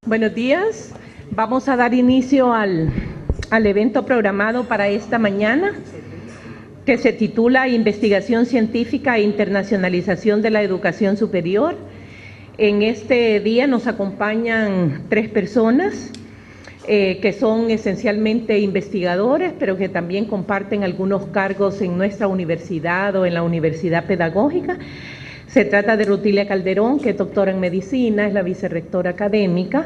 Buenos días. Vamos a dar inicio al evento programado para esta mañana, que se titula Investigación Científica e Internacionalización de la Educación Superior. En este día nos acompañan 3 personas que son esencialmente investigadores, pero que también comparten algunos cargos en nuestra universidad o en la Universidad Pedagógica. Se trata de Rutilia Calderón, que es doctora en medicina, es la vicerrectora académica.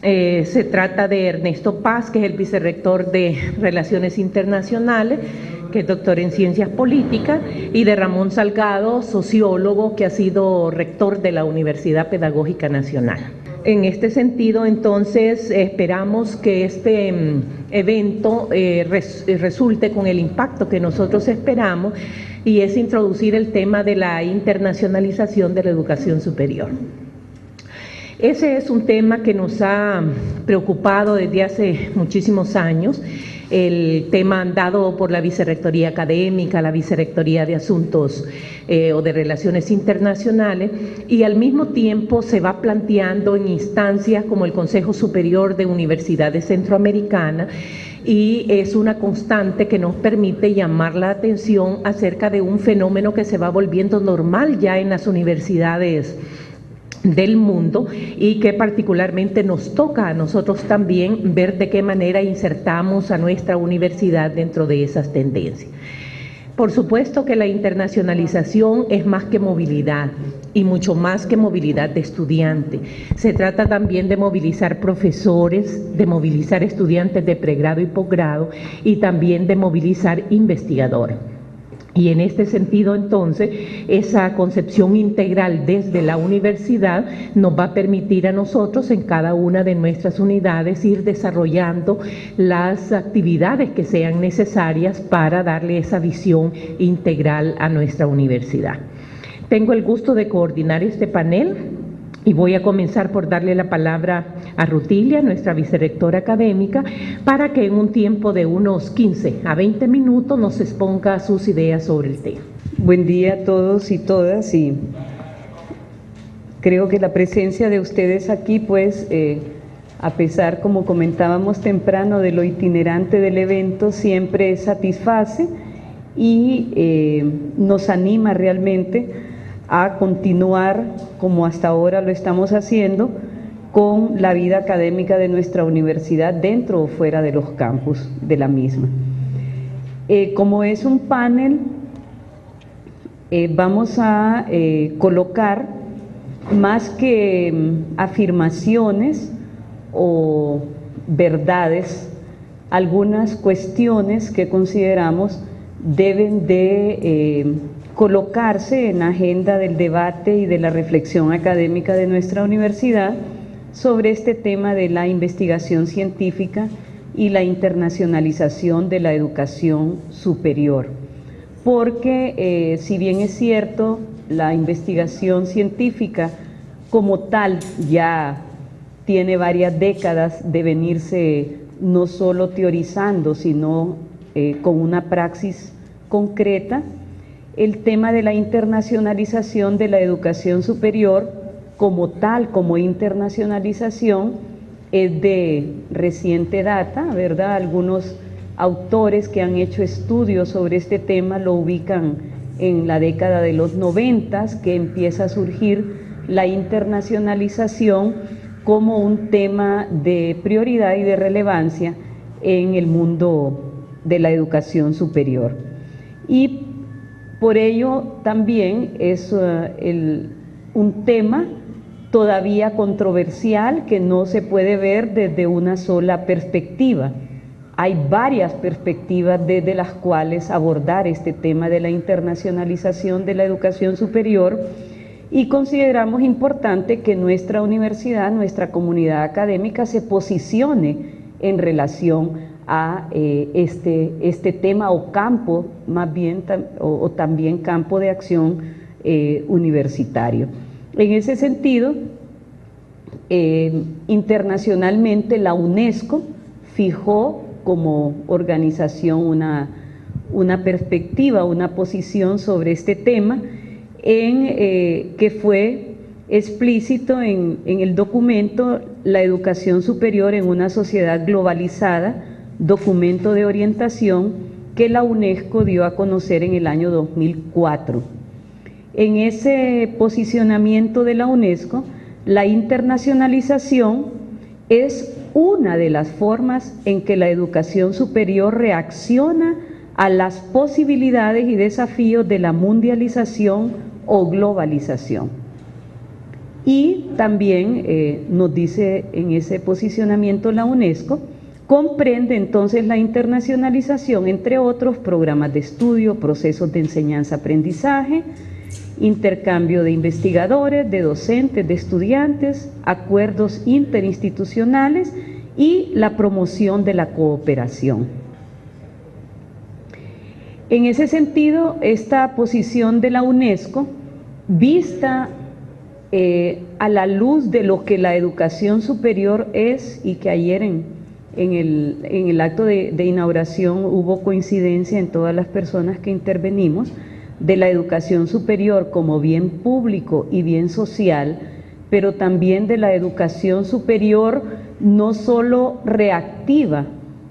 Se trata de Ernesto Paz, que es el vicerrector de Relaciones Internacionales, que es doctor en Ciencias Políticas, y de Ramón Salgado, sociólogo, que ha sido rector de la Universidad Pedagógica Nacional. En este sentido, entonces, esperamos que este evento resulte con el impacto que nosotros esperamos, y es introducir el tema de la internacionalización de la educación superior. Ese es un tema que nos ha preocupado desde hace muchísimos años, el tema dado por la Vicerrectoría Académica, la Vicerrectoría de Asuntos o de Relaciones Internacionales, y al mismo tiempo se va planteando en instancias como el Consejo Superior de Universidades Centroamericanas, y es una constante que nos permite llamar la atención acerca de un fenómeno que se va volviendo normal ya en las universidades del mundo y que particularmente nos toca a nosotros también ver de qué manera insertamos a nuestra universidad dentro de esas tendencias. Por supuesto que la internacionalización es más que movilidad y mucho más que movilidad de estudiantes. Se trata también de movilizar profesores, de movilizar estudiantes de pregrado y posgrado y también de movilizar investigadores. Y en este sentido, entonces, esa concepción integral desde la universidad nos va a permitir a nosotros en cada una de nuestras unidades ir desarrollando las actividades que sean necesarias para darle esa visión integral a nuestra universidad. Tengo el gusto de coordinar este panel y voy a comenzar por darle la palabra a Rutilia, nuestra vicerrectora académica, para que en un tiempo de unos 15 a 20 minutos nos exponga sus ideas sobre el tema. Buen día a todos y todas, y creo que la presencia de ustedes aquí, pues, a pesar, como comentábamos temprano, de lo itinerante del evento, siempre satisface y nos anima realmente a continuar, como hasta ahora lo estamos haciendo, con la vida académica de nuestra universidad dentro o fuera de los campus de la misma. Como es un panel, vamos a colocar más que afirmaciones o verdades, algunas cuestiones que consideramos deben de colocarse en la agenda del debate y de la reflexión académica de nuestra universidad sobre este tema de la investigación científica y la internacionalización de la educación superior. Porque si bien es cierto, la investigación científica como tal ya tiene varias décadas de venirse no solo teorizando, sino con una praxis concreta, el tema de la internacionalización de la educación superior como tal, como internacionalización, es de reciente data, ¿verdad? Algunos autores que han hecho estudios sobre este tema lo ubican en la década de los 90, que empieza a surgir la internacionalización como un tema de prioridad y de relevancia en el mundo de la educación superior. Y por ello también es un tema todavía controversial que no se puede ver desde una sola perspectiva. Hay varias perspectivas desde las cuales abordar este tema de la internacionalización de la educación superior, y consideramos importante que nuestra universidad, nuestra comunidad académica se posicione en relación a este tema o campo, más bien, o también campo de acción universitario. En ese sentido, internacionalmente la UNESCO fijó como organización una perspectiva, una posición sobre este tema, que fue explícito en el documento La educación superior en una sociedad globalizada, documento de orientación que la UNESCO dio a conocer en el año 2004. En ese posicionamiento de la UNESCO, la internacionalización es una de las formas en que la educación superior reacciona a las posibilidades y desafíos de la mundialización o globalización. Y también nos dice en ese posicionamiento la UNESCO, comprende entonces la internacionalización, entre otros, programas de estudio, procesos de enseñanza-aprendizaje, intercambio de investigadores, de docentes, de estudiantes, acuerdos interinstitucionales y la promoción de la cooperación. En ese sentido, esta posición de la UNESCO, vista a la luz de lo que la educación superior es, y que ayer en el acto de inauguración hubo coincidencia en todas las personas que intervenimos, de la educación superior como bien público y bien social, pero también de la educación superior no solo reactiva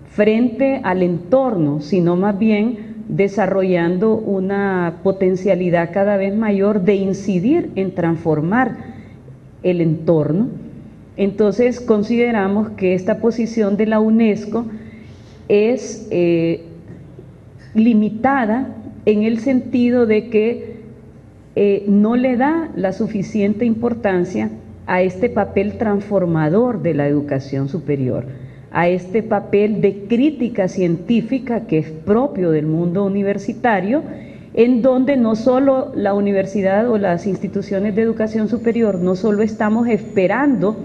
frente al entorno, sino más bien desarrollando una potencialidad cada vez mayor de incidir en transformar el entorno. Entonces consideramos que esta posición de la UNESCO es limitada en el sentido de que no le da la suficiente importancia a este papel transformador de la educación superior, a este papel de crítica científica que es propio del mundo universitario, en donde no solo la universidad o las instituciones de educación superior, no solo estamos esperando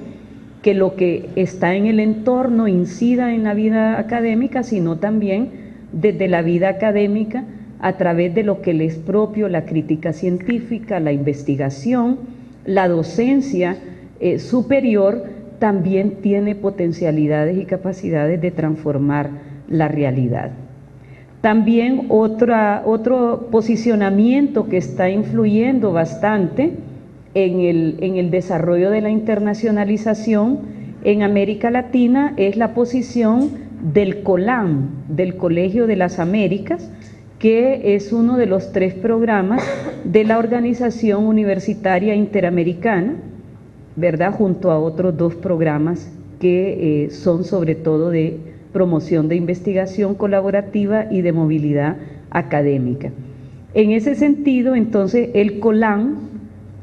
que lo que está en el entorno incida en la vida académica, sino también desde la vida académica, a través de lo que le es propio, la crítica científica, la investigación, la docencia superior, también tiene potencialidades y capacidades de transformar la realidad. También otro posicionamiento que está influyendo bastante en el desarrollo de la internacionalización en América Latina es la posición del COLAM, del Colegio de las Américas, que es uno de los 3 programas de la Organización Universitaria Interamericana, ¿verdad?, junto a otros 2 programas que son sobre todo de promoción de investigación colaborativa y de movilidad académica. En ese sentido, entonces, el COLAM,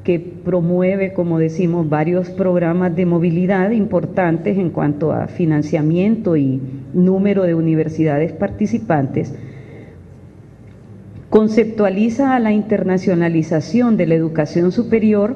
que promueve, como decimos, varios programas de movilidad importantes en cuanto a financiamiento y número de universidades participantes, conceptualiza a la internacionalización de la educación superior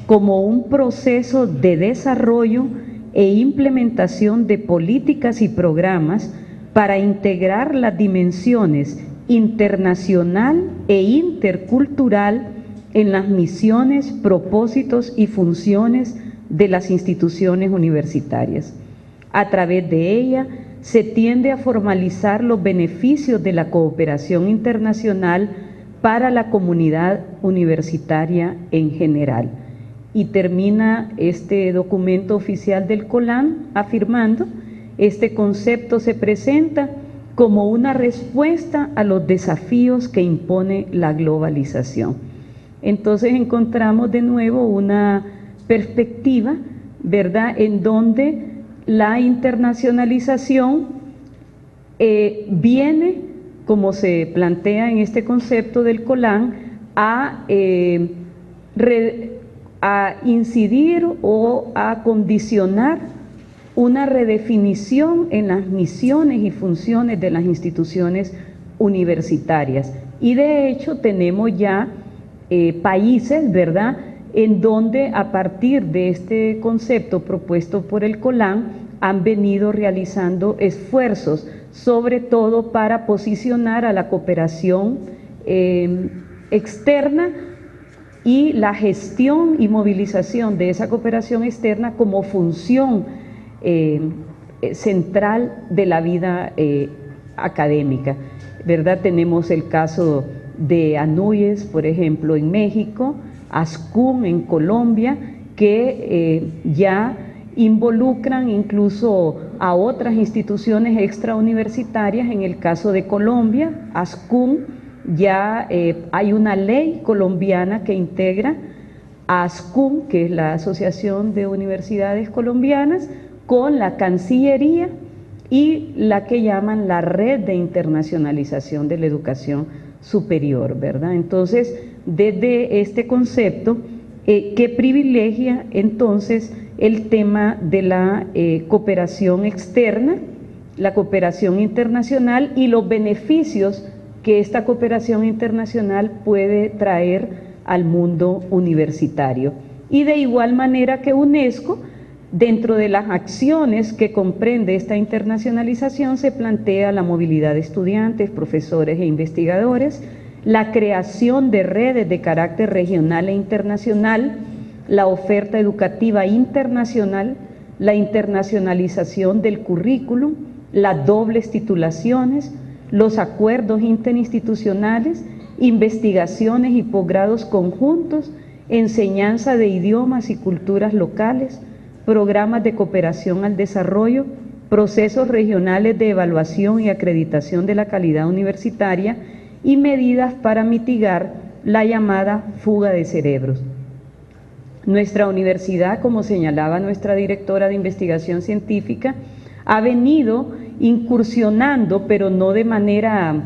como un proceso de desarrollo e implementación de políticas y programas para integrar las dimensiones internacional e intercultural en las misiones, propósitos y funciones de las instituciones universitarias. A través de ella se tiende a formalizar los beneficios de la cooperación internacional para la comunidad universitaria en general. Y termina este documento oficial del COLAM afirmando: este concepto se presenta como una respuesta a los desafíos que impone la globalización. Entonces encontramos de nuevo una perspectiva, ¿verdad?, en donde la internacionalización viene, como se plantea en este concepto del COLAM, a incidir o a condicionar una redefinición en las misiones y funciones de las instituciones universitarias. Y de hecho tenemos ya países, ¿verdad?, en donde a partir de este concepto propuesto por el COLAM han venido realizando esfuerzos sobre todo para posicionar a la cooperación externa y la gestión y movilización de esa cooperación externa como función central de la vida académica, ¿verdad? Tenemos el caso de ANUYES, por ejemplo, en México, ASCUM en Colombia, que ya involucran incluso a otras instituciones extrauniversitarias. En el caso de Colombia, ASCUM, ya hay una ley colombiana que integra a ASCUM, que es la Asociación de Universidades Colombianas, con la Cancillería y la que llaman la Red de Internacionalización de la Educación Superior, ¿verdad? Entonces, desde este concepto, que privilegia entonces el tema de la cooperación externa, la cooperación internacional y los beneficios que esta cooperación internacional puede traer al mundo universitario. Y de igual manera que UNESCO, dentro de las acciones que comprende esta internacionalización, se plantea la movilidad de estudiantes, profesores e investigadores, la creación de redes de carácter regional e internacional, la oferta educativa internacional, la internacionalización del currículum, las dobles titulaciones, los acuerdos interinstitucionales, investigaciones y posgrados conjuntos, enseñanza de idiomas y culturas locales, programas de cooperación al desarrollo, procesos regionales de evaluación y acreditación de la calidad universitaria y medidas para mitigar la llamada fuga de cerebros. Nuestra universidad, como señalaba nuestra directora de investigación científica, ha venido incursionando, pero no de manera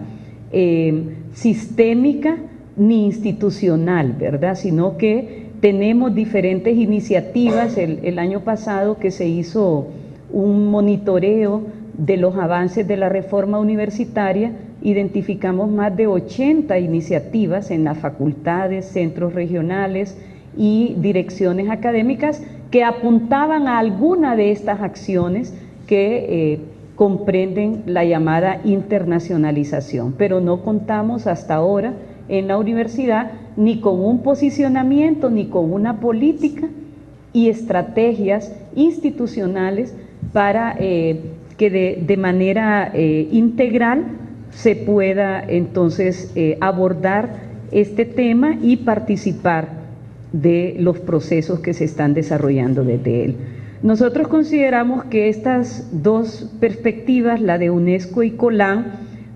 sistémica ni institucional, ¿verdad? Sino que tenemos diferentes iniciativas. El año pasado que se hizo un monitoreo de los avances de la reforma universitaria, identificamos más de 80 iniciativas en las facultades, centros regionales y direcciones académicas que apuntaban a alguna de estas acciones que comprenden la llamada internacionalización, pero no contamos hasta ahora en la universidad ni con un posicionamiento, ni con una política y estrategias institucionales para que de manera integral se pueda entonces abordar este tema y participar de los procesos que se están desarrollando desde él. Nosotros consideramos que estas dos perspectivas, la de UNESCO y COLAN,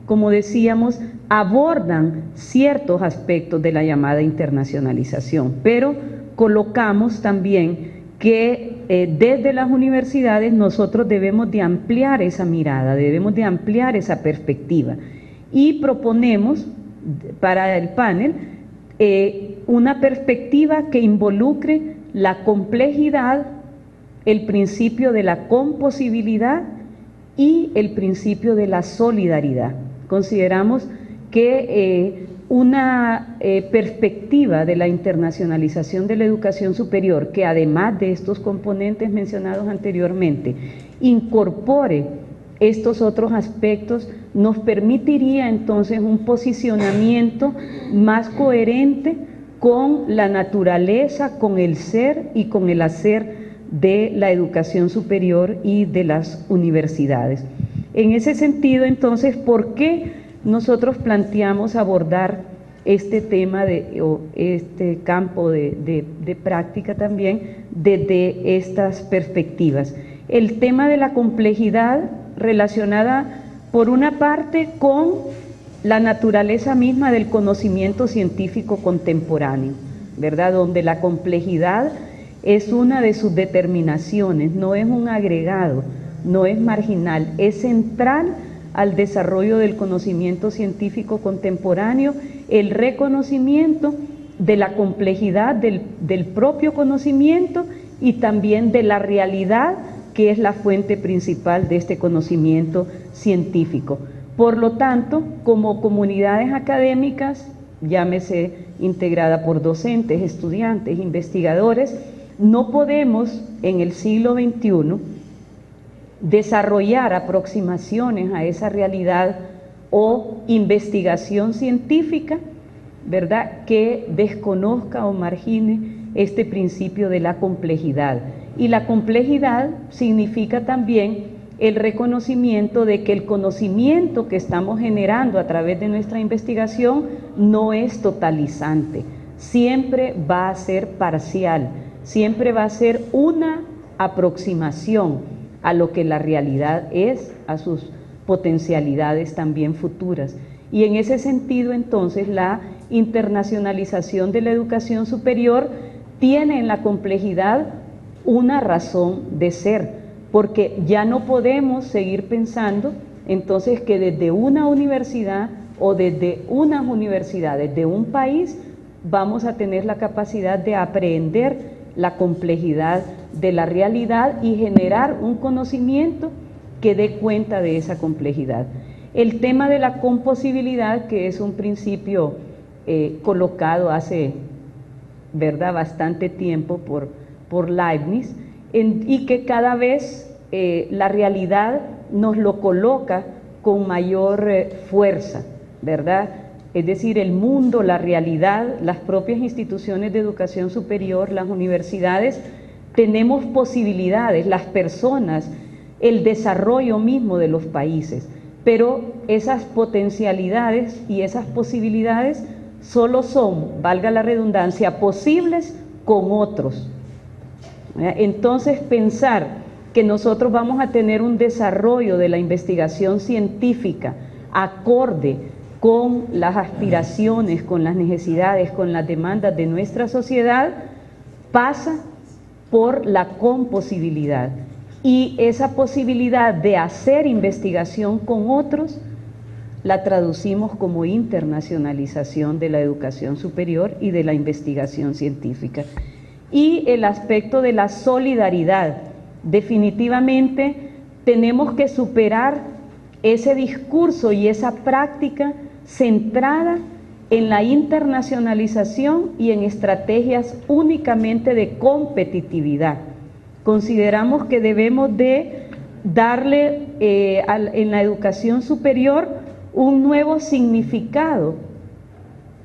como decíamos, abordan ciertos aspectos de la llamada internacionalización, pero colocamos también que desde las universidades nosotros debemos de ampliar esa mirada, debemos de ampliar esa perspectiva y proponemos para el panel una perspectiva que involucre la complejidad, el principio de la composibilidad y el principio de la solidaridad. Consideramos que una perspectiva de la internacionalización de la educación superior, que además de estos componentes mencionados anteriormente, incorpore estos otros aspectos, nos permitiría entonces un posicionamiento más coherente con la naturaleza, con el ser y con el hacer de la educación superior y de las universidades. En ese sentido, entonces, ¿por qué nosotros planteamos abordar este tema o este campo de práctica también desde estas perspectivas? El tema de la complejidad relacionada, por una parte, con la naturaleza misma del conocimiento científico contemporáneo, ¿verdad? Donde la complejidad es una de sus determinaciones, no es un agregado, no es marginal, es central al desarrollo del conocimiento científico contemporáneo, el reconocimiento de la complejidad del propio conocimiento y también de la realidad que es la fuente principal de este conocimiento científico. Por lo tanto, como comunidades académicas, llámese integrada por docentes, estudiantes, investigadores, no podemos en el siglo XXI desarrollar aproximaciones a esa realidad o investigación científica, ¿verdad?, que desconozca o margine este principio de la complejidad. Y la complejidad significa también el reconocimiento de que el conocimiento que estamos generando a través de nuestra investigación no es totalizante, siempre va a ser parcial, siempre va a ser una aproximación a lo que la realidad es, a sus potencialidades también futuras. Y en ese sentido, entonces, la internacionalización de la educación superior tiene en la complejidad una razón de ser, porque ya no podemos seguir pensando entonces que desde una universidad o desde unas universidades de un país vamos a tener la capacidad de aprender la complejidad de la realidad y generar un conocimiento que dé cuenta de esa complejidad. El tema de la composibilidad, que es un principio colocado hace, ¿verdad?, bastante tiempo por Leibniz, y que cada vez la realidad nos lo coloca con mayor fuerza, ¿verdad? Es decir, el mundo, la realidad, las propias instituciones de educación superior, las universidades, tenemos posibilidades, las personas, el desarrollo mismo de los países, pero esas potencialidades y esas posibilidades solo son, valga la redundancia, posibles con otros. Entonces, pensar que nosotros vamos a tener un desarrollo de la investigación científica acorde con las aspiraciones, con las necesidades, con las demandas de nuestra sociedad, pasa por la composibilidad. Y esa posibilidad de hacer investigación con otros la traducimos como internacionalización de la educación superior y de la investigación científica. Y el aspecto de la solidaridad. Definitivamente tenemos que superar ese discurso y esa práctica centrada en la internacionalización y en estrategias únicamente de competitividad. Consideramos que debemos de darle en la educación superior un nuevo significado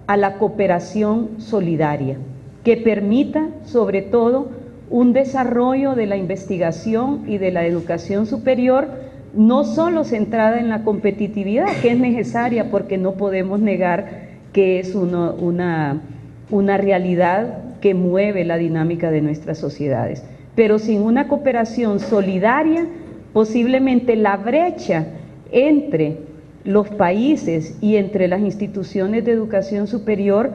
a la cooperación solidaria, que permita sobre todo un desarrollo de la investigación y de la educación superior, no solo centrada en la competitividad, que es necesaria porque no podemos negar que es una realidad que mueve la dinámica de nuestras sociedades, pero sin una cooperación solidaria, posiblemente la brecha entre los países y entre las instituciones de educación superior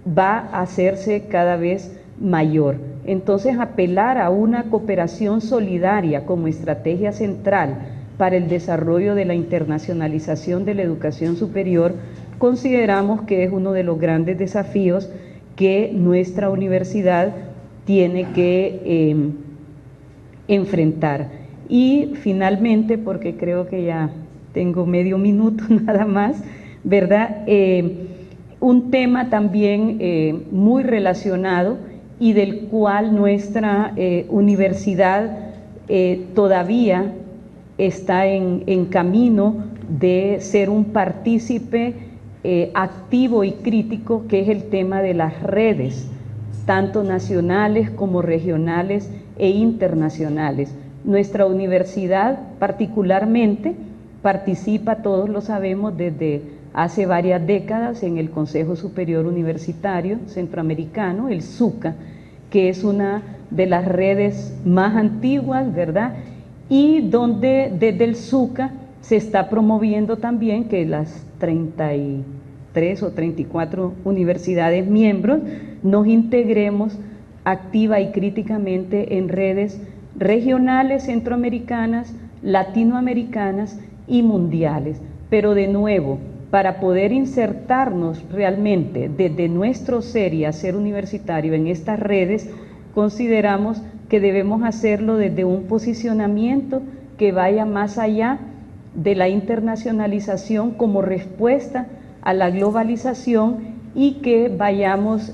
va a hacerse cada vez mayor. Entonces, apelar a una cooperación solidaria como estrategia central para el desarrollo de la internacionalización de la educación superior, consideramos que es uno de los grandes desafíos que nuestra universidad tiene que enfrentar. Y finalmente, porque creo que ya tengo medio minuto nada más, ¿verdad? Un tema también muy relacionado y del cual nuestra universidad todavía está en camino de ser un partícipe activo y crítico, que es el tema de las redes, tanto nacionales como regionales e internacionales. Nuestra universidad particularmente participa, todos lo sabemos, desde hace varias décadas en el Consejo Superior Universitario Centroamericano, el SUCA, que es una de las redes más antiguas, ¿verdad? Y donde desde el SUCA se está promoviendo también que las 33 o 34 universidades miembros nos integremos activa y críticamente en redes regionales, centroamericanas, latinoamericanas y mundiales. Pero de nuevo, para poder insertarnos realmente desde nuestro ser y hacer universitario en estas redes, consideramos que debemos hacerlo desde un posicionamiento que vaya más allá de la internacionalización como respuesta a la globalización y que vayamos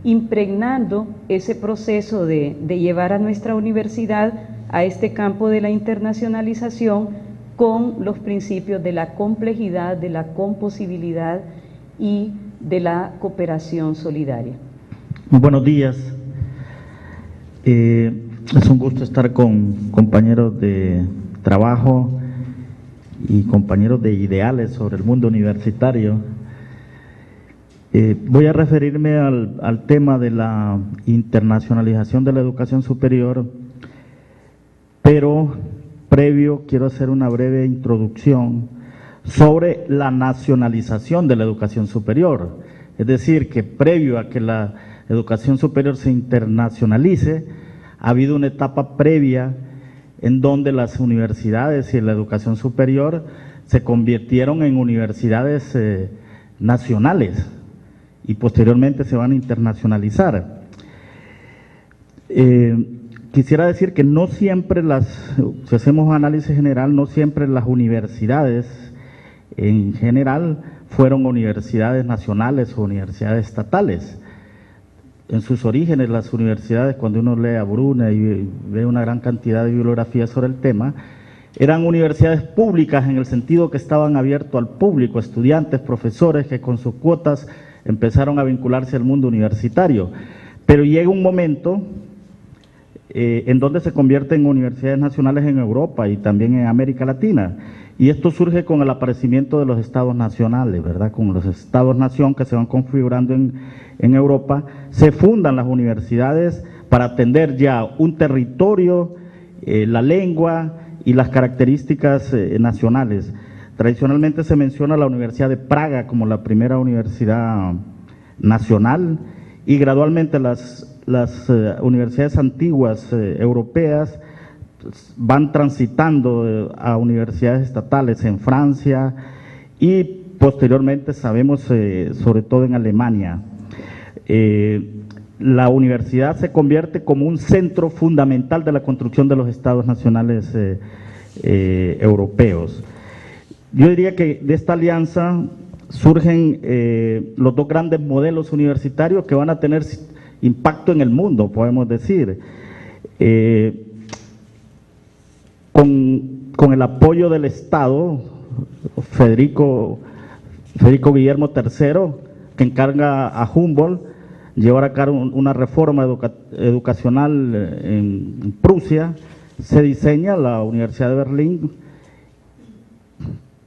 impregnando ese proceso de llevar a nuestra universidad a este campo de la internacionalización con los principios de la complejidad, de la composibilidad y de la cooperación solidaria. Muy buenos días. Es un gusto estar con compañeros de trabajo y compañeros de ideales sobre el mundo universitario. Voy a referirme al tema de la internacionalización de la educación superior, pero previo quiero hacer una breve introducción sobre la nacionalización de la educación superior. Es decir, que previo a que la educación superior se internacionalice, ha habido una etapa previa en donde las universidades y la educación superior se convirtieron en universidades nacionales y posteriormente se van a internacionalizar. Quisiera decir que no siempre si hacemos un análisis general, no siempre las universidades en general fueron universidades nacionales o universidades estatales. En sus orígenes, las universidades, cuando uno lee a Bruna y ve una gran cantidad de bibliografía sobre el tema, eran universidades públicas en el sentido que estaban abiertas al público, estudiantes, profesores que con sus cuotas empezaron a vincularse al mundo universitario. Pero llega un momento en donde se convierten en universidades nacionales en Europa y también en América Latina. Y esto surge con el aparecimiento de los estados nacionales, ¿verdad? Con los estados-nación que se van configurando en Europa, se fundan las universidades para atender ya un territorio, la lengua y las características nacionales. Tradicionalmente se menciona la Universidad de Praga como la primera universidad nacional y gradualmente las universidades antiguas europeas van transitando a universidades estatales en Francia y posteriormente sabemos sobre todo en Alemania. La universidad se convierte como un centro fundamental de la construcción de los estados nacionales europeos. Yo diría que de esta alianza surgen los dos grandes modelos universitarios que van a tener impacto en el mundo, podemos decir. Con el apoyo del Estado, Federico Guillermo III, que encarga a Humboldt llevar a cabo una reforma educacional en Prusia, se diseña la Universidad de Berlín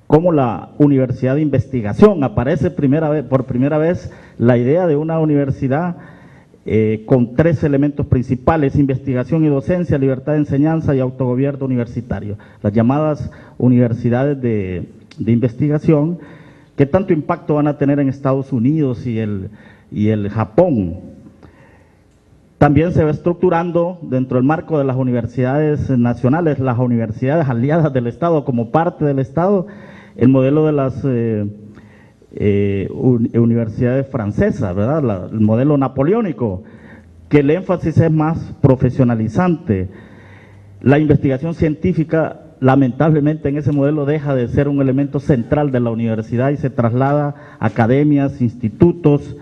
como la universidad de investigación. Aparece por primera vez la idea de una universidad con tres elementos principales: investigación y docencia, libertad de enseñanza y autogobierno universitario. Las llamadas universidades de investigación, que tanto impacto van a tener en Estados Unidos y el Japón. También se va estructurando dentro del marco de las universidades nacionales, las universidades aliadas del Estado como parte del Estado, el modelo de las universidades francesas, ¿verdad? El modelo napoleónico, que el énfasis es más profesionalizante. La investigación científica, lamentablemente, en ese modelo deja de ser un elemento central de la universidad y se traslada a academias, institutos,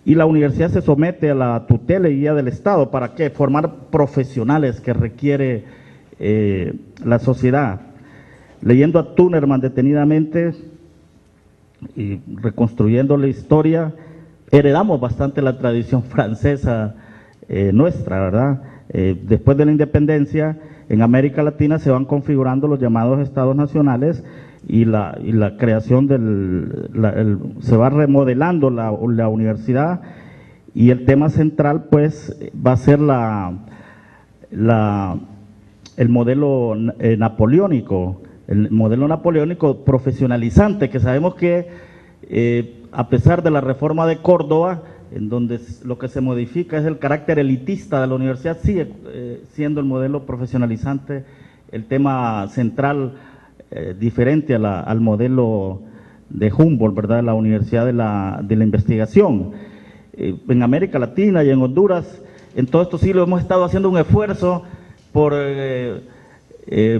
y la universidad se somete a la tutela y guía del Estado. ¿Para qué? Formar profesionales que requiere la sociedad. Leyendo a Tunerman detenidamente y reconstruyendo la historia, heredamos bastante la tradición francesa nuestra, ¿verdad? Después de la independencia, en América Latina se van configurando los llamados estados nacionales y la creación se va remodelando la universidad, y el tema central pues va a ser el modelo napoleónico. El modelo napoleónico profesionalizante, que sabemos que a pesar de la reforma de Córdoba, en donde lo que se modifica es el carácter elitista de la universidad, sigue siendo el modelo profesionalizante el tema central, diferente al modelo de Humboldt, ¿verdad?, la Universidad de la Investigación. En América Latina y en Honduras, en todos estos siglos hemos estado haciendo un esfuerzo por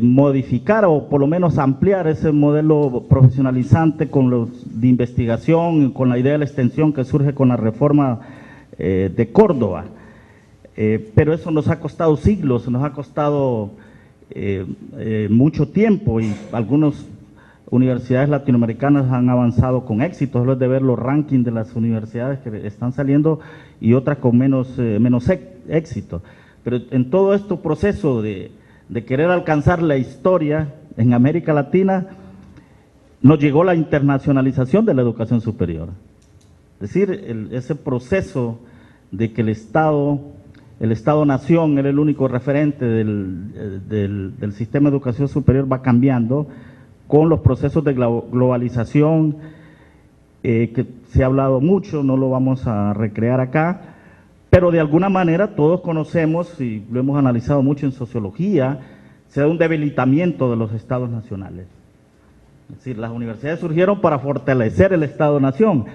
modificar o por lo menos ampliar ese modelo profesionalizante de investigación, con la idea de la extensión que surge con la reforma de Córdoba. Pero eso nos ha costado siglos, nos ha costado mucho tiempo, y algunas universidades latinoamericanas han avanzado con éxito. Solo es de ver los rankings de las universidades que están saliendo y otras con menos éxito. Pero en todo este proceso de querer alcanzar la historia en América Latina, nos llegó la internacionalización de la educación superior. Es decir, ese proceso de que el Estado-nación era el único referente del sistema de educación superior va cambiando con los procesos de globalización, que se ha hablado mucho, no lo vamos a recrear acá, pero de alguna manera todos conocemos, y lo hemos analizado mucho en sociología, se da un debilitamiento de los estados nacionales. Es decir, las universidades surgieron para fortalecer el Estado-nación,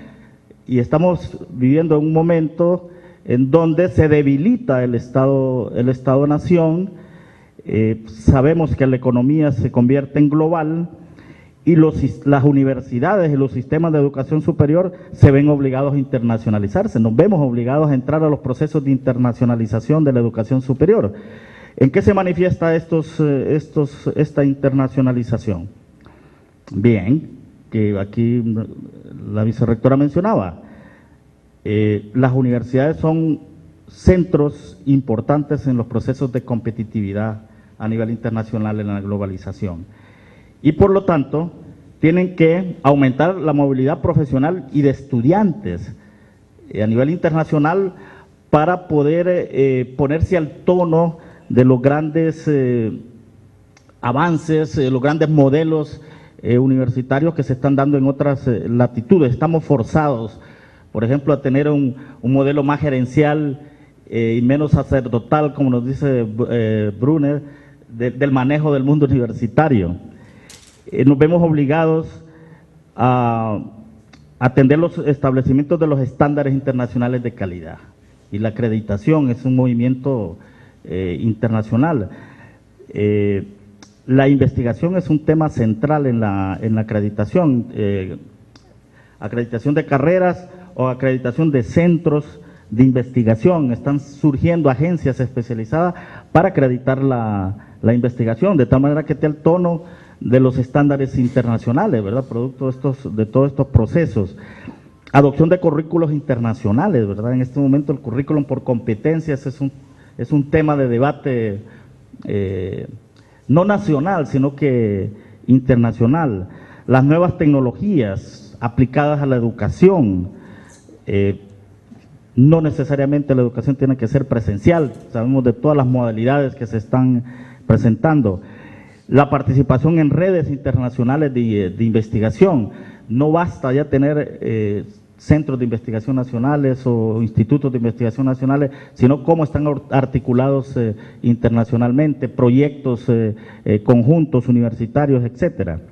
y estamos viviendo un momento en donde se debilita el Estado-nación. Sabemos que la economía se convierte en global, y las universidades y los sistemas de educación superior se ven obligados a internacionalizarse. Nos vemos obligados a entrar a los procesos de internacionalización de la educación superior. ¿En qué se manifiesta esta internacionalización? Bien, que aquí la vicerrectora mencionaba, las universidades son centros importantes en los procesos de competitividad a nivel internacional en la globalización. Y por lo tanto, tienen que aumentar la movilidad profesional y de estudiantes a nivel internacional para poder ponerse al tono de los grandes avances, los grandes modelos universitarios que se están dando en otras latitudes. Estamos forzados, por ejemplo, a tener un modelo más gerencial y menos sacerdotal, como nos dice Brunner, del manejo del mundo universitario. Nos vemos obligados a atender los establecimientos de los estándares internacionales de calidad, y la acreditación es un movimiento internacional. La investigación es un tema central en la acreditación, acreditación de carreras o acreditación de centros de investigación. Están surgiendo agencias especializadas para acreditar la investigación, de tal manera que esté al tono de los estándares internacionales, ¿verdad? Producto de todos estos procesos. Adopción de currículos internacionales, ¿verdad? En este momento el currículum por competencias es un tema de debate no nacional, sino que internacional. Las nuevas tecnologías aplicadas a la educación, no necesariamente la educación tiene que ser presencial, sabemos de todas las modalidades que se están presentando. La participación en redes internacionales de investigación, no basta ya tener centros de investigación nacionales o institutos de investigación nacionales, sino cómo están articulados internacionalmente, proyectos conjuntos universitarios, etcétera.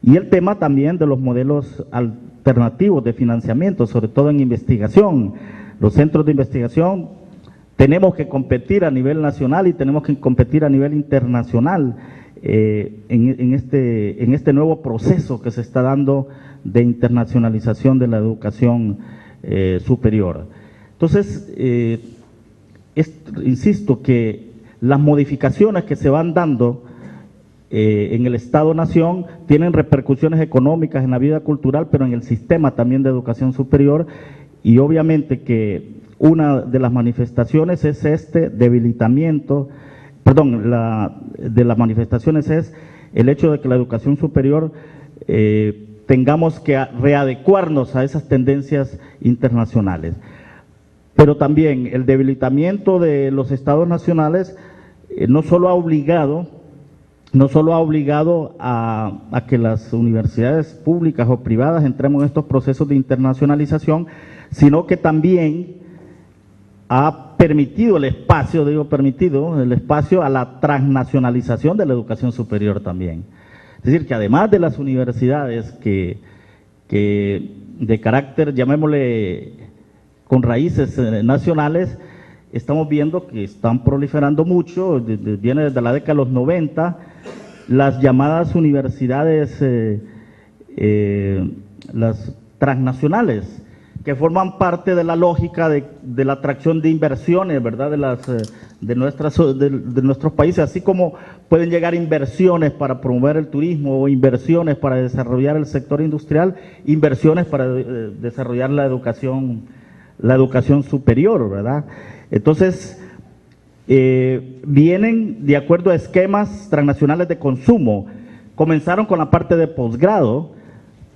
Y el tema también de los modelos alternativos de financiamiento, sobre todo en investigación. Los centros de investigación tenemos que competir a nivel nacional y tenemos que competir a nivel internacional en este nuevo proceso que se está dando de internacionalización de la educación superior. Entonces, insisto que las modificaciones que se van dando en el Estado-nación tienen repercusiones económicas en la vida cultural, pero en el sistema también de educación superior, y obviamente que una de las manifestaciones es este debilitamiento, de las manifestaciones es el hecho de que la educación superior tengamos que readecuarnos a esas tendencias internacionales. Pero también el debilitamiento de los estados nacionales no solo ha obligado a que las universidades públicas o privadas entremos en estos procesos de internacionalización, sino que también ha permitido el espacio a la transnacionalización de la educación superior también. Es decir, que además de las universidades que de carácter, llamémosle, con raíces nacionales, estamos viendo que están proliferando mucho, viene desde la década de los 90, las llamadas universidades las transnacionales, que forman parte de la lógica de la atracción de inversiones, ¿verdad? De nuestros países, así como pueden llegar inversiones para promover el turismo o inversiones para desarrollar el sector industrial, inversiones para desarrollar la educación superior, ¿verdad? Entonces, vienen de acuerdo a esquemas transnacionales de consumo. Comenzaron con la parte de posgrado,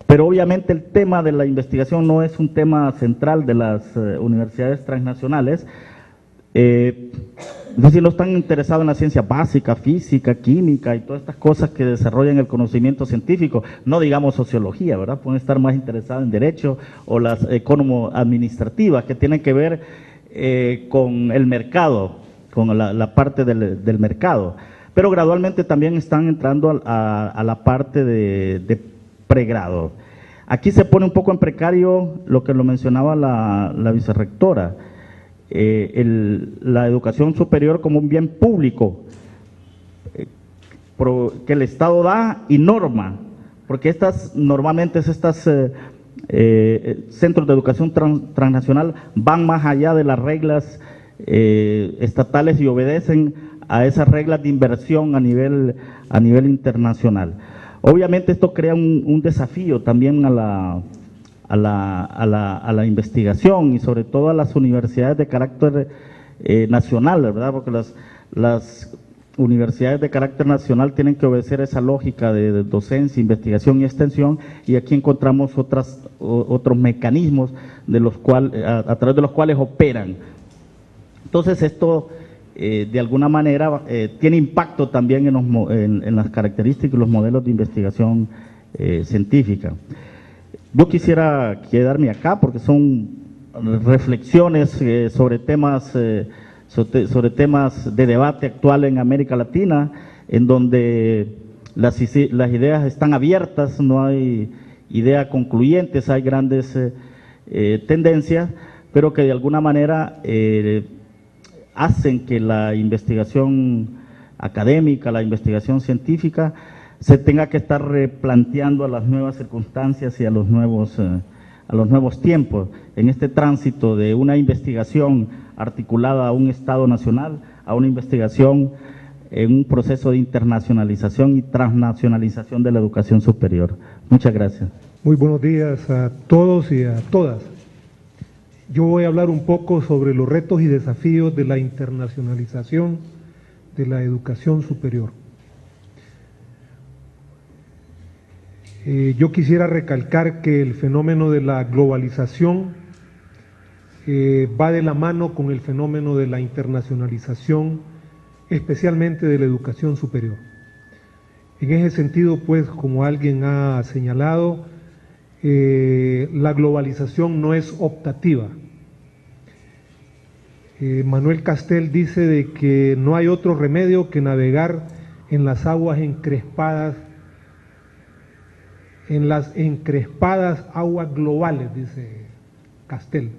pero obviamente el tema de la investigación no es un tema central de las universidades transnacionales. No sé si no están interesados en la ciencia básica, física, química y todas estas cosas que desarrollan el conocimiento científico, no digamos sociología, ¿verdad? Pueden estar más interesados en derecho o las economo-administrativas que tienen que ver con el mercado, con la parte del mercado. Pero gradualmente también están entrando a la parte de pregrado. Aquí se pone un poco en precario lo que lo mencionaba la vicerrectora, la educación superior como un bien público que el Estado da y norma, porque normalmente estos centros de educación transnacional van más allá de las reglas estatales y obedecen a esas reglas de inversión a nivel internacional. Obviamente esto crea un desafío también a la investigación y sobre todo a las universidades de carácter nacional, ¿verdad? Porque las universidades de carácter nacional tienen que obedecer esa lógica de docencia, investigación y extensión, y aquí encontramos otros mecanismos a través de los cuales operan. Entonces esto de alguna manera tiene impacto también en las características y los modelos de investigación científica. Yo quisiera quedarme acá porque son reflexiones sobre temas de debate actual en América Latina, en donde las ideas están abiertas, no hay ideas concluyentes, hay grandes tendencias, pero que de alguna manera hacen que la investigación académica, la investigación científica, se tenga que estar replanteando a las nuevas circunstancias y a los nuevos tiempos, en este tránsito de una investigación articulada a un Estado nacional, a una investigación en un proceso de internacionalización y transnacionalización de la educación superior. Muchas gracias. Muy buenos días a todos y a todas. Yo voy a hablar un poco sobre los retos y desafíos de la internacionalización de la educación superior. Yo quisiera recalcar que el fenómeno de la globalización va de la mano con el fenómeno de la internacionalización, especialmente de la educación superior. En ese sentido, pues, como alguien ha señalado, la globalización no es optativa. Manuel Castel dice de que no hay otro remedio que navegar en las aguas encrespadas, en las encrespadas aguas globales, dice Castel.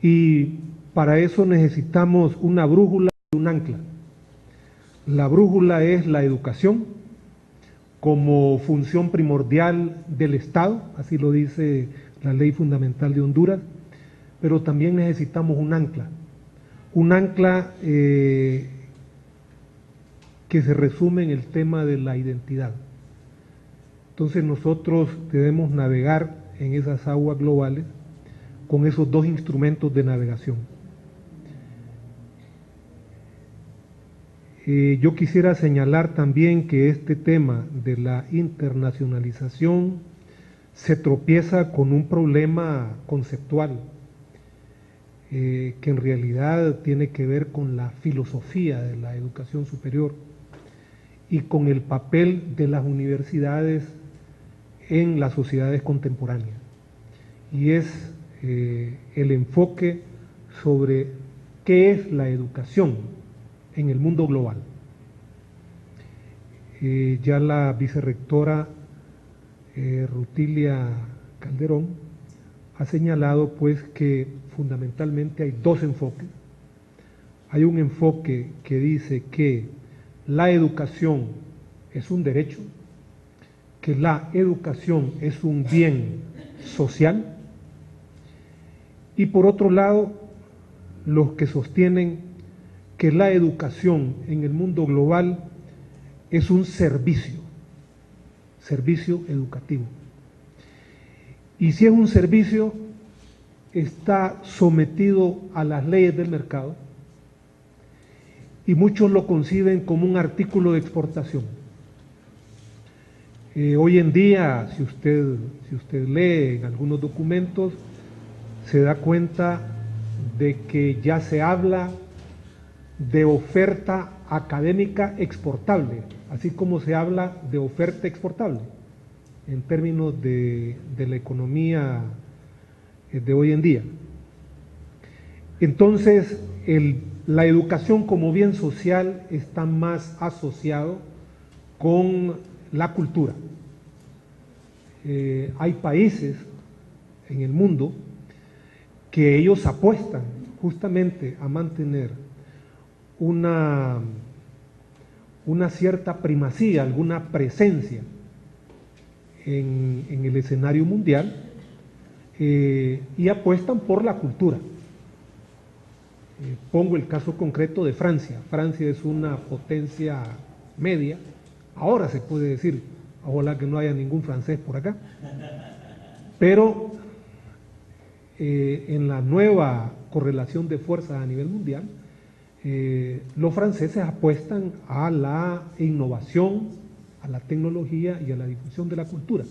Y para eso necesitamos una brújula y un ancla. La brújula es la educación como función primordial del Estado, así lo dice la Ley Fundamental de Honduras, pero también necesitamos un ancla que se resume en el tema de la identidad. Entonces nosotros debemos navegar en esas aguas globales con esos dos instrumentos de navegación. Yo quisiera señalar también que este tema de la internacionalización se tropieza con un problema conceptual que en realidad tiene que ver con la filosofía de la educación superior y con el papel de las universidades en las sociedades contemporáneas. Y es el enfoque sobre qué es la educación en el mundo global. Ya la vicerrectora Rutilia Calderón ha señalado pues que fundamentalmente hay dos enfoques. Hay un enfoque que dice que la educación es un derecho, que la educación es un bien social y por otro lado, los que sostienen que la educación en el mundo global es un servicio educativo. Y si es un servicio, está sometido a las leyes del mercado y muchos lo conciben como un artículo de exportación. Hoy en día, si usted lee en algunos documentos, se da cuenta de que ya se habla de oferta académica exportable, así como se habla de oferta exportable en términos de la economía de hoy en día. Entonces, la educación como bien social está más asociado con la cultura. Hay países en el mundo que ellos apuestan justamente a mantener una cierta primacía, alguna presencia en el escenario mundial, y apuestan por la cultura. Pongo el caso concreto de Francia. Francia es una potencia media, ahora se puede decir, ojalá que no haya ningún francés por acá, pero en la nueva correlación de fuerzas a nivel mundial, los franceses apuestan a la innovación, a la tecnología y a la difusión de la cultura.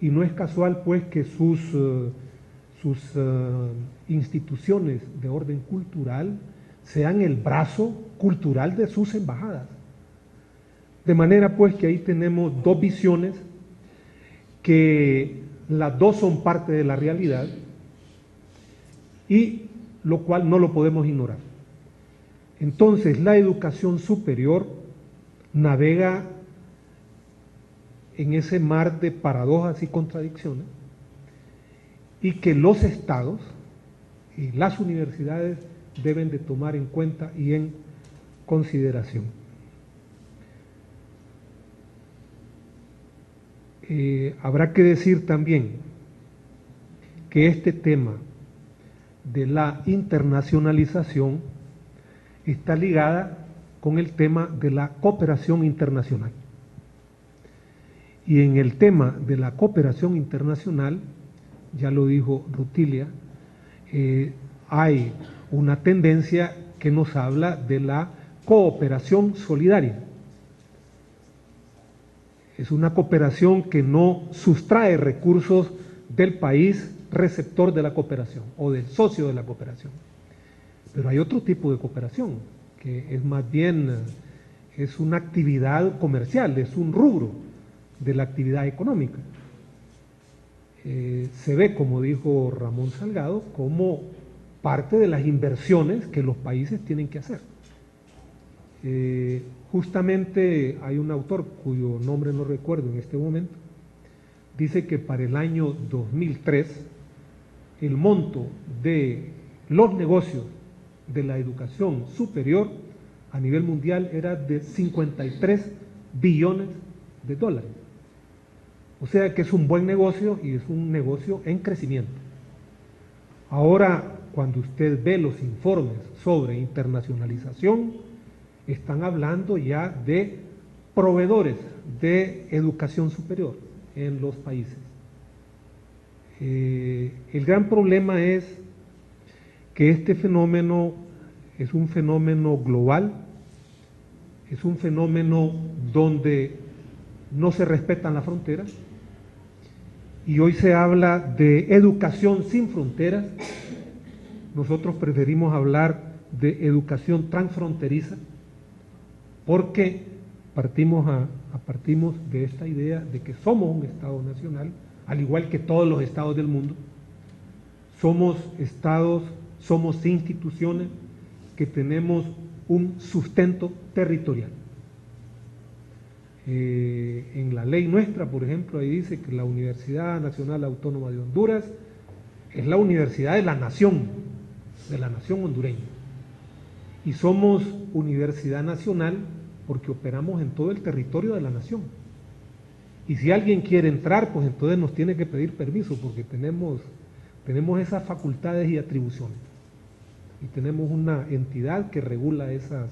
Y no es casual pues que sus instituciones de orden cultural sean el brazo cultural de sus embajadas. De manera pues que ahí tenemos dos visiones que las dos son parte de la realidad y lo cual no lo podemos ignorar. Entonces la educación superior navega en ese mar de paradojas y contradicciones, y que los estados y las universidades deben de tomar en cuenta y en consideración. Habrá que decir también que este tema de la internacionalización está ligada con el tema de la cooperación internacional. Y en el tema de la cooperación internacional, ya lo dijo Rutilia, hay una tendencia que nos habla de la cooperación solidaria. Es una cooperación que no sustrae recursos del país receptor de la cooperación o del socio de la cooperación. Pero hay otro tipo de cooperación, que es más bien, es una actividad comercial, es un rubro de la actividad económica. Se ve, como dijo Ramón Salgado, como parte de las inversiones que los países tienen que hacer. Justamente hay un autor cuyo nombre no recuerdo en este momento, dice que para el año 2003 el monto de los negocios de la educación superior a nivel mundial era de 53 billones de dólares. O sea que es un buen negocio y es un negocio en crecimiento. Ahora, cuando usted ve los informes sobre internacionalización, están hablando ya de proveedores de educación superior en los países. El gran problema es que este fenómeno es un fenómeno global, es un fenómeno donde no se respetan las fronteras, y hoy se habla de educación sin fronteras. Nosotros preferimos hablar de educación transfronteriza, porque partimos de esta idea de que somos un Estado nacional, al igual que todos los estados del mundo. Somos estados, somos instituciones que tenemos un sustento territorial. En la ley nuestra, por ejemplo, ahí dice que la Universidad Nacional Autónoma de Honduras es la universidad de la nación hondureña. Y somos universidad nacional porque operamos en todo el territorio de la nación. Y si alguien quiere entrar, pues entonces nos tiene que pedir permiso, porque tenemos Tenemos esas facultades y atribuciones. Y tenemos una entidad que regula esas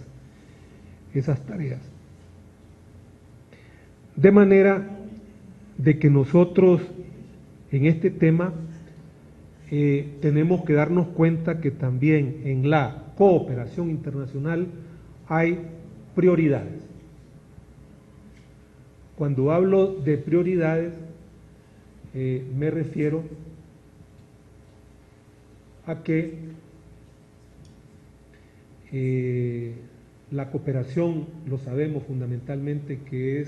tareas. De manera de que nosotros en este tema tenemos que darnos cuenta que también en la cooperación internacional hay prioridades. Cuando hablo de prioridades, me refiero a que la cooperación, lo sabemos fundamentalmente que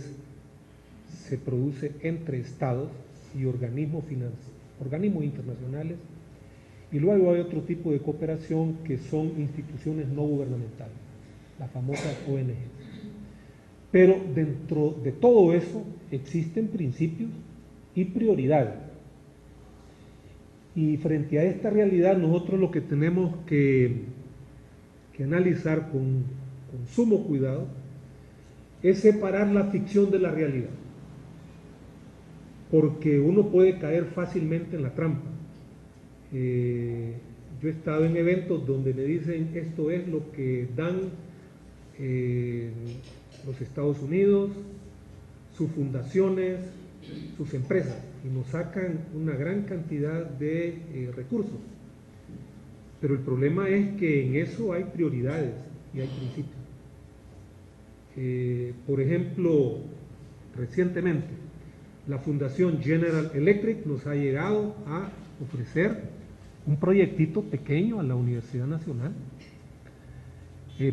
se produce entre estados y organismos internacionales, y luego hay otro tipo de cooperación que son instituciones no gubernamentales, las famosas ONG. Pero dentro de todo eso existen principios y prioridades. Y frente a esta realidad nosotros lo que tenemos que analizar con sumo cuidado es separar la ficción de la realidad, porque uno puede caer fácilmente en la trampa. Yo he estado en eventos donde me dicen esto es lo que dan los Estados Unidos, sus fundaciones, sus empresas, y nos sacan una gran cantidad de recursos. Pero el problema es que en eso hay prioridades y hay principios. Por ejemplo, recientemente, la Fundación General Electric nos ha llegado a ofrecer un proyectito pequeño a la Universidad Nacional,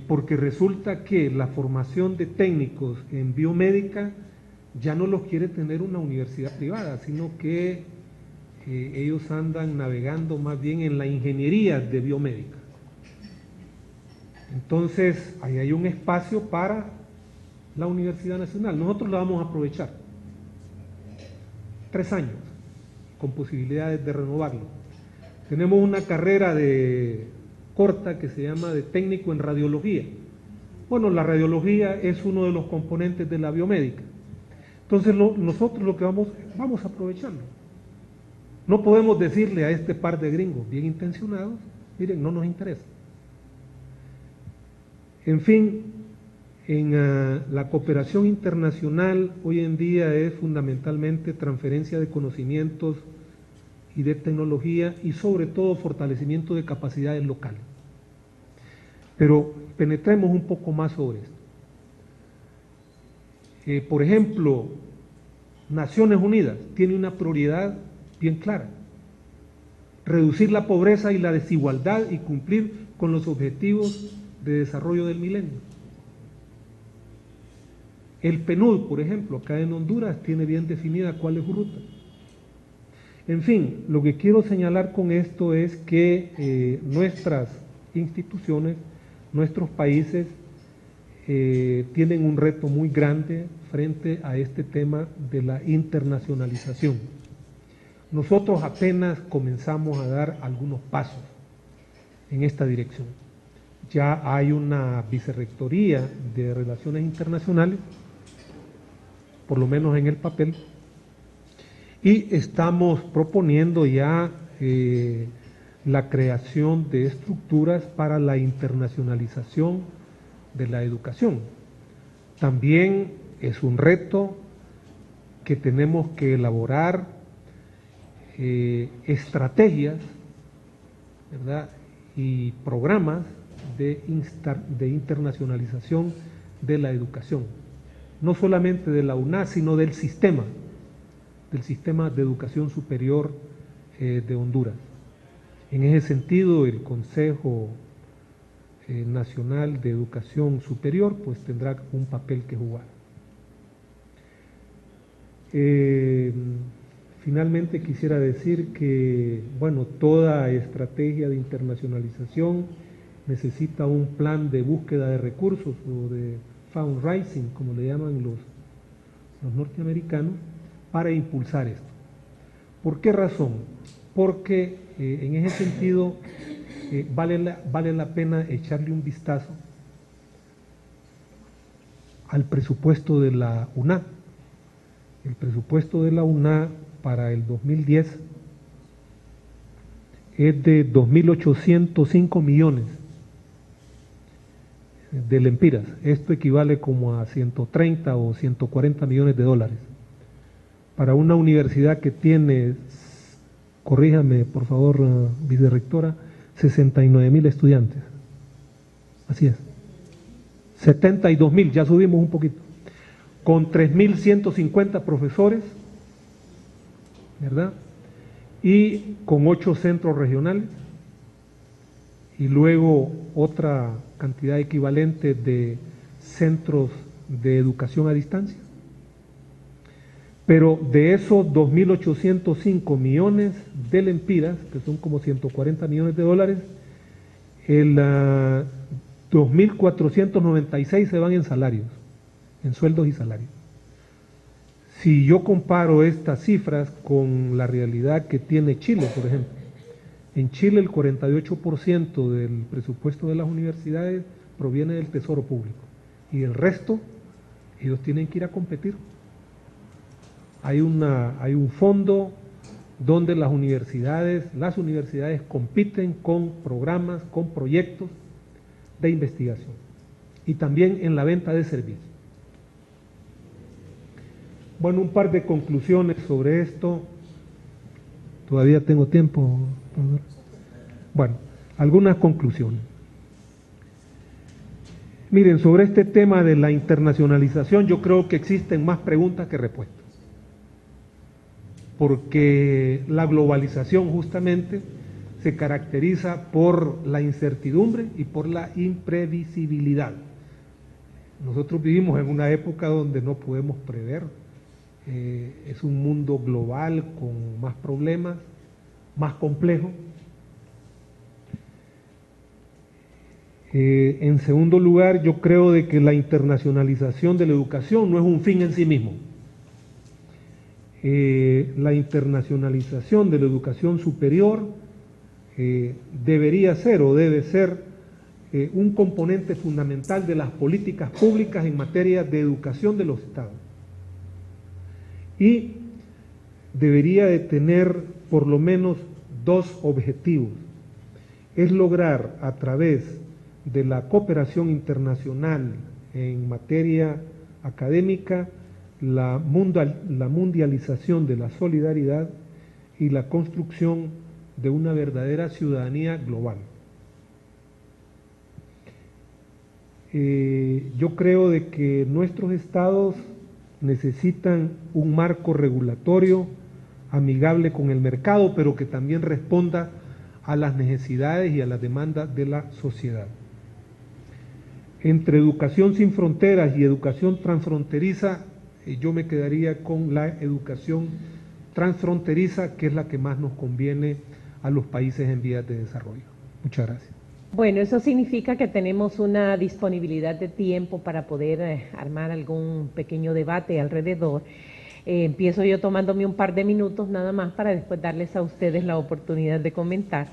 porque resulta que la formación de técnicos en biomédica ya no los quiere tener una universidad privada, sino que ellos andan navegando más bien en la ingeniería de biomédica. Entonces, ahí hay un espacio para la Universidad Nacional. Nosotros la vamos a aprovechar. 3 años, con posibilidades de renovarlo. Tenemos una carrera corta que se llama de técnico en radiología. Bueno, la radiología es uno de los componentes de la biomédica. Entonces nosotros lo que vamos a aprovecharlo. No podemos decirle a este par de gringos bien intencionados, miren, no nos interesa. En fin, en la cooperación internacional hoy en día es fundamentalmente transferencia de conocimientos y de tecnología y sobre todo fortalecimiento de capacidades locales. Pero penetremos un poco más sobre esto. Por ejemplo, Naciones Unidas tiene una prioridad bien clara: reducir la pobreza y la desigualdad y cumplir con los objetivos de desarrollo del milenio. El PNUD, por ejemplo, acá en Honduras tiene bien definida cuál es su ruta. En fin, lo que quiero señalar con esto es que nuestras instituciones, nuestros países tienen un reto muy grande frente a este tema de la internacionalización. Nosotros apenas comenzamos a dar algunos pasos en esta dirección. Ya hay una vicerrectoría de Relaciones Internacionales, por lo menos en el papel, y estamos proponiendo ya la creación de estructuras para la internacionalización de la educación. También es un reto que tenemos que elaborar estrategias, ¿verdad?, y programas de internacionalización de la educación, no solamente de la UNA, sino del sistema de educación superior de Honduras. En ese sentido, el Consejo Nacional de Educación Superior pues tendrá un papel que jugar. Finalmente quisiera decir que, bueno, toda estrategia de internacionalización necesita un plan de búsqueda de recursos o de fundraising, como le llaman los norteamericanos, para impulsar esto. ¿Por qué razón? Porque en ese sentido vale la pena echarle un vistazo al presupuesto de la UNA. El presupuesto de la UNA para el 2010 es de 2.805 millones de lempiras. Esto equivale como a 130 o 140 millones de dólares. Para una universidad que tiene, corríjame por favor, vicerrectora, 69.000 estudiantes. Así es. 72.000, ya subimos un poquito. Con 3.150 profesores, ¿verdad? Y con 8 centros regionales. Y luego otra cantidad equivalente de centros de educación a distancia. Pero de esos 2.805 millones de lempiras, que son como 140 millones de dólares, el 2.496 se van en salarios, en sueldos y salarios. Si yo comparo estas cifras con la realidad que tiene Chile, por ejemplo, en Chile el 48% del presupuesto de las universidades proviene del Tesoro Público y el resto ellos tienen que ir a competir. Hay un fondo donde las universidades compiten con programas, con proyectos de investigación y también en la venta de servicios. Bueno, un par de conclusiones sobre esto. ¿Todavía tengo tiempo? Bueno, algunas conclusiones. Miren, sobre este tema de la internacionalización, yo creo que existen más preguntas que respuestas. Porque la globalización justamente se caracteriza por la incertidumbre y por la imprevisibilidad. Nosotros vivimos en una época donde no podemos prever. Es un mundo global con más problemas, más complejo. En segundo lugar, yo creo de que la internacionalización de la educación no es un fin en sí mismo. La internacionalización de la educación superior debería ser o debe ser un componente fundamental de las políticas públicas en materia de educación de los estados. Y debería de tener por lo menos dos objetivos. Es lograr a través de la cooperación internacional en materia académica la mundialización de la solidaridad y la construcción de una verdadera ciudadanía global. Yo creo de que nuestros estados necesitan un marco regulatorio amigable con el mercado, pero que también responda a las necesidades y a las demandas de la sociedad. Entre educación sin fronteras y educación transfronteriza, yo me quedaría con la educación transfronteriza, que es la que más nos conviene a los países en vías de desarrollo. Muchas gracias. Bueno, eso significa que tenemos una disponibilidad de tiempo para poder armar algún pequeño debate alrededor. Empiezo yo tomándome un par de minutos nada más para después darles a ustedes la oportunidad de comentar.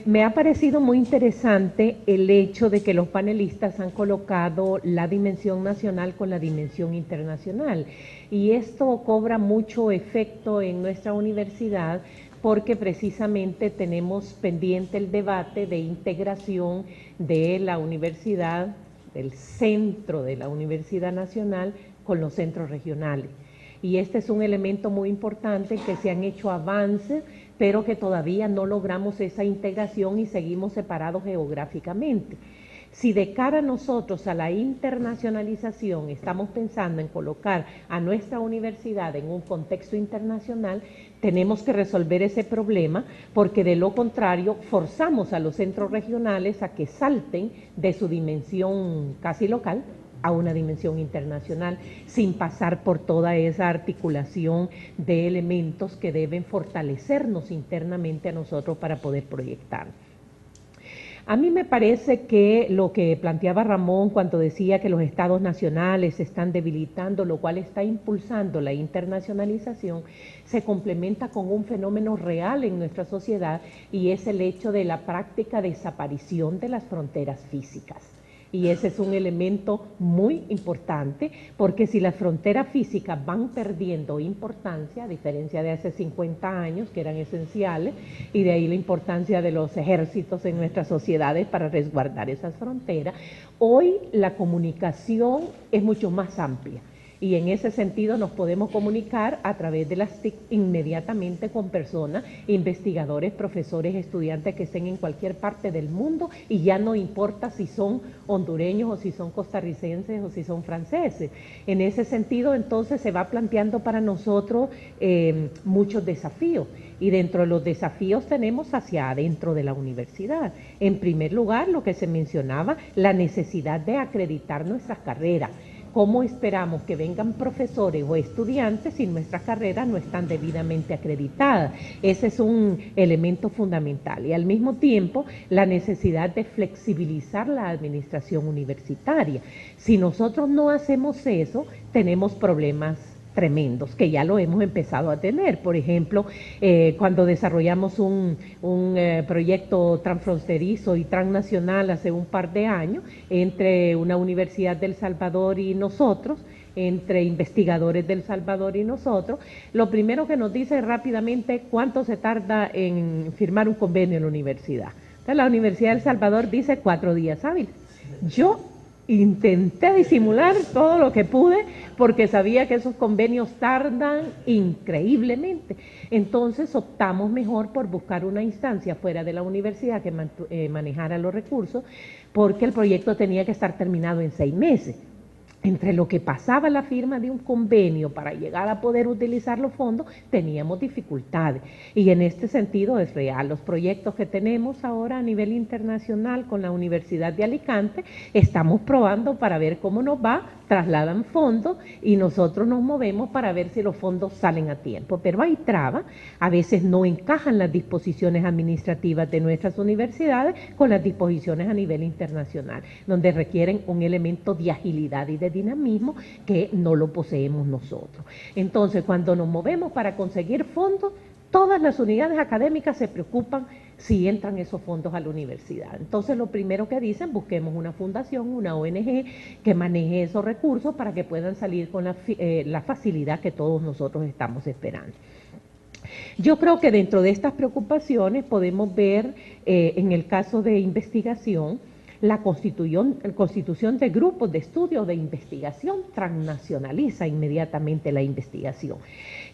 Me ha parecido muy interesante el hecho de que los panelistas han colocado la dimensión nacional con la dimensión internacional, y esto cobra mucho efecto en nuestra universidad porque precisamente tenemos pendiente el debate de integración de la universidad, del centro de la Universidad Nacional con los centros regionales. Y este es un elemento muy importante, que se han hecho avances, pero que todavía no logramos esa integración y seguimos separados geográficamente. Si de cara a nosotros a la internacionalización estamos pensando en colocar a nuestra universidad en un contexto internacional, tenemos que resolver ese problema, porque de lo contrario forzamos a los centros regionales a que salten de su dimensión casi local a una dimensión internacional, sin pasar por toda esa articulación de elementos que deben fortalecernos internamente a nosotros para poder proyectar. A mí me parece que lo que planteaba Ramón cuando decía que los estados nacionales se están debilitando, lo cual está impulsando la internacionalización, se complementa con un fenómeno real en nuestra sociedad, y es el hecho de la práctica desaparición de las fronteras físicas. Y ese es un elemento muy importante, porque si las fronteras físicas van perdiendo importancia, a diferencia de hace 50 años, que eran esenciales, y de ahí la importancia de los ejércitos en nuestras sociedades para resguardar esas fronteras, hoy la comunicación es mucho más amplia. Y en ese sentido nos podemos comunicar a través de las TIC inmediatamente con personas, investigadores, profesores, estudiantes que estén en cualquier parte del mundo, y ya no importa si son hondureños o si son costarricenses o si son franceses. En ese sentido, entonces, se va planteando para nosotros muchos desafíos. Y dentro de los desafíos tenemos hacia adentro de la universidad. En primer lugar, lo que se mencionaba, la necesidad de acreditar nuestras carreras. ¿Cómo esperamos que vengan profesores o estudiantes si nuestras carreras no están debidamente acreditadas? Ese es un elemento fundamental. Y al mismo tiempo, la necesidad de flexibilizar la administración universitaria. Si nosotros no hacemos eso, tenemos problemas tremendos, que ya lo hemos empezado a tener. Por ejemplo, cuando desarrollamos un proyecto transfronterizo y transnacional hace un par de años, entre una universidad del Salvador y nosotros, entre investigadores del Salvador y nosotros, lo primero que nos dice rápidamente cuánto se tarda en firmar un convenio en la universidad. Entonces, la Universidad del Salvador dice 4 días hábiles. Yo intenté disimular todo lo que pude porque sabía que esos convenios tardan increíblemente. Entonces optamos mejor por buscar una instancia fuera de la universidad que manejara los recursos, porque el proyecto tenía que estar terminado en 6 meses. Entre lo que pasaba la firma de un convenio para llegar a poder utilizar los fondos, teníamos dificultades. Y en este sentido es real. Los proyectos que tenemos ahora a nivel internacional con la Universidad de Alicante, estamos probando para ver cómo nos va, trasladan fondos y nosotros nos movemos para ver si los fondos salen a tiempo. Pero hay trabas, a veces no encajan las disposiciones administrativas de nuestras universidades con las disposiciones a nivel internacional, donde requieren un elemento de agilidad y de dinamismo que no lo poseemos nosotros. Entonces, cuando nos movemos para conseguir fondos, todas las unidades académicas se preocupan si entran esos fondos a la universidad. Entonces, lo primero que dicen, busquemos una fundación, una ONG que maneje esos recursos para que puedan salir con la facilidad que todos nosotros estamos esperando. Yo creo que dentro de estas preocupaciones podemos ver, en el caso de investigación, la constitución de grupos de estudio de investigación transnacionaliza inmediatamente la investigación.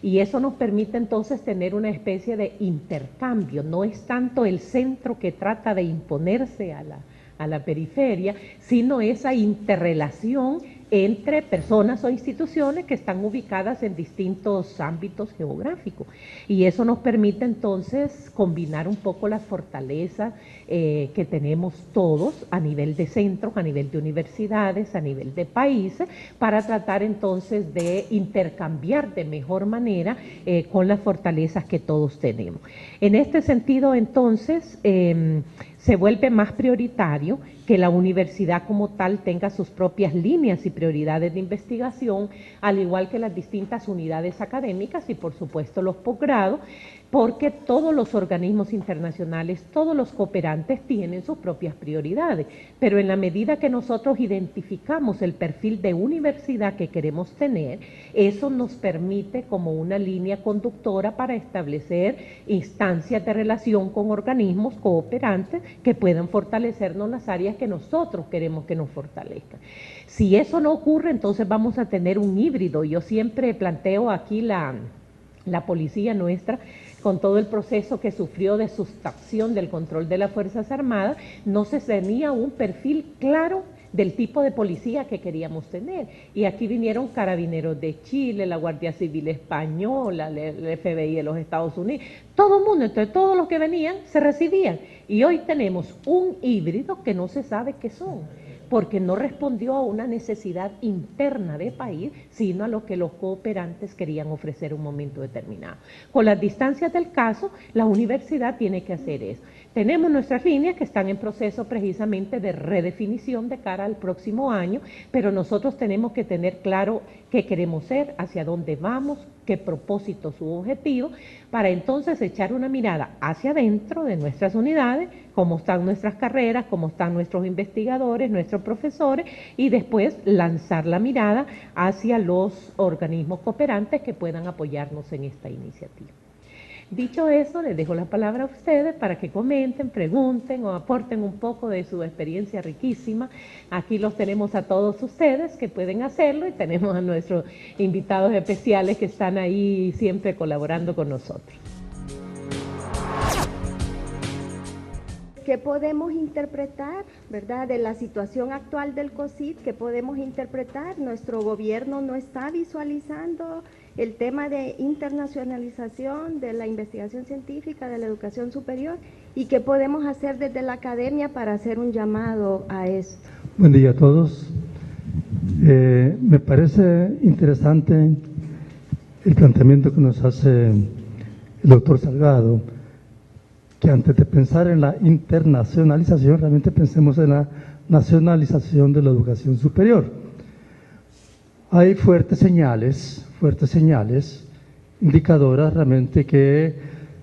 Y eso nos permite entonces tener una especie de intercambio. No es tanto el centro que trata de imponerse a la periferia, sino esa interrelación entre personas o instituciones que están ubicadas en distintos ámbitos geográficos. Y eso nos permite entonces combinar un poco las fortalezas que tenemos todos a nivel de centros, a nivel de universidades, a nivel de países, para tratar entonces de intercambiar de mejor manera con las fortalezas que todos tenemos. En este sentido, entonces, se vuelve más prioritario que la universidad como tal tenga sus propias líneas y prioridades de investigación, al igual que las distintas unidades académicas y por supuesto los posgrados, porque todos los organismos internacionales, todos los cooperantes tienen sus propias prioridades, pero en la medida que nosotros identificamos el perfil de universidad que queremos tener, eso nos permite como una línea conductora para establecer instancias de relación con organismos cooperantes que puedan fortalecernos las áreas que nosotros queremos que nos fortalezcan. Si eso no ocurre, entonces vamos a tener un híbrido. Yo siempre planteo aquí la policía nuestra, con todo el proceso que sufrió de sustracción del control de las Fuerzas Armadas, no se tenía un perfil claro del tipo de policía que queríamos tener. Y aquí vinieron carabineros de Chile, la Guardia Civil Española, el FBI de los Estados Unidos, todo el mundo, entonces todos los que venían se recibían. Y hoy tenemos un híbrido que no se sabe qué son, porque no respondió a una necesidad interna de país, sino a lo que los cooperantes querían ofrecer en un momento determinado. Con las distancias del caso, la universidad tiene que hacer eso. Tenemos nuestras líneas que están en proceso precisamente de redefinición de cara al próximo año, pero nosotros tenemos que tener claro qué queremos ser, hacia dónde vamos, qué propósito, su objetivo, para entonces echar una mirada hacia adentro de nuestras unidades, cómo están nuestras carreras, cómo están nuestros investigadores, nuestros profesores, y después lanzar la mirada hacia los organismos cooperantes que puedan apoyarnos en esta iniciativa. Dicho eso, les dejo la palabra a ustedes para que comenten, pregunten o aporten un poco de su experiencia riquísima. Aquí los tenemos a todos ustedes que pueden hacerlo y tenemos a nuestros invitados especiales que están ahí siempre colaborando con nosotros. ¿Qué podemos interpretar, verdad, de la situación actual del COSID? ¿Qué podemos interpretar? Nuestro gobierno no está visualizando el tema de internacionalización de la investigación científica, de la educación superior, y qué podemos hacer desde la academia para hacer un llamado a esto. Buen día a todos. Me parece interesante el planteamiento que nos hace el doctor Salgado, que antes de pensar en la internacionalización, realmente pensemos en la nacionalización de la educación superior. Hay fuertes señales indicadoras realmente que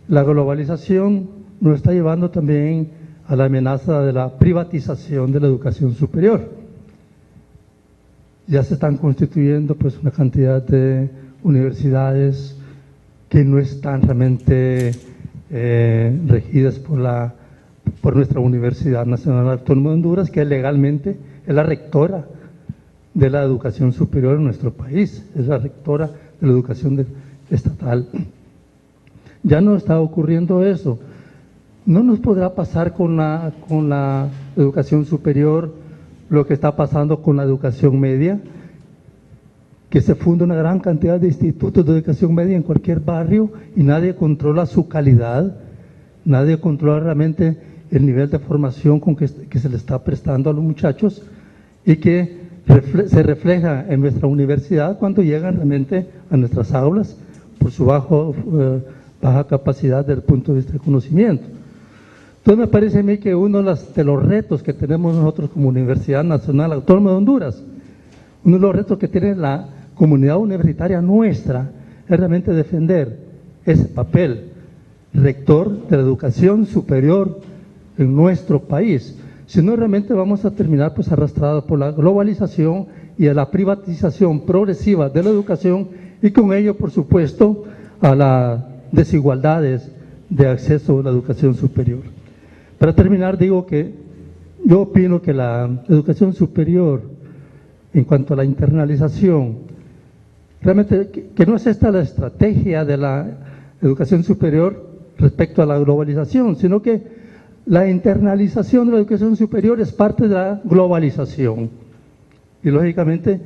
la globalización nos está llevando también a la amenaza de la privatización de la educación superior. Ya se están constituyendo pues una cantidad de universidades que no están realmente regidas por nuestra Universidad Nacional Autónoma de Honduras, que legalmente es la rectora de la educación superior en nuestro país, es la rectora de la educación estatal. Ya no está ocurriendo eso. No nos podrá pasar con la educación superior lo que está pasando con la educación media, que se funda una gran cantidad de institutos de educación media en cualquier barrio y nadie controla su calidad, nadie controla realmente el nivel de formación con que se le está prestando a los muchachos y que se refleja en nuestra universidad cuando llegan realmente a nuestras aulas por su baja capacidad desde el punto de vista del conocimiento. Entonces me parece a mí que uno de los retos que tenemos nosotros como Universidad Nacional Autónoma de Honduras, uno de los retos que tiene la comunidad universitaria nuestra es realmente defender ese papel rector de la educación superior en nuestro país. Si no, realmente vamos a terminar pues arrastrados por la globalización y a la privatización progresiva de la educación y con ello, por supuesto, a las desigualdades de acceso a la educación superior. Para terminar, digo que yo opino que la educación superior, en cuanto a la internalización, realmente que no es esta la estrategia de la educación superior respecto a la globalización, sino que la internalización de la educación superior es parte de la globalización. Y lógicamente,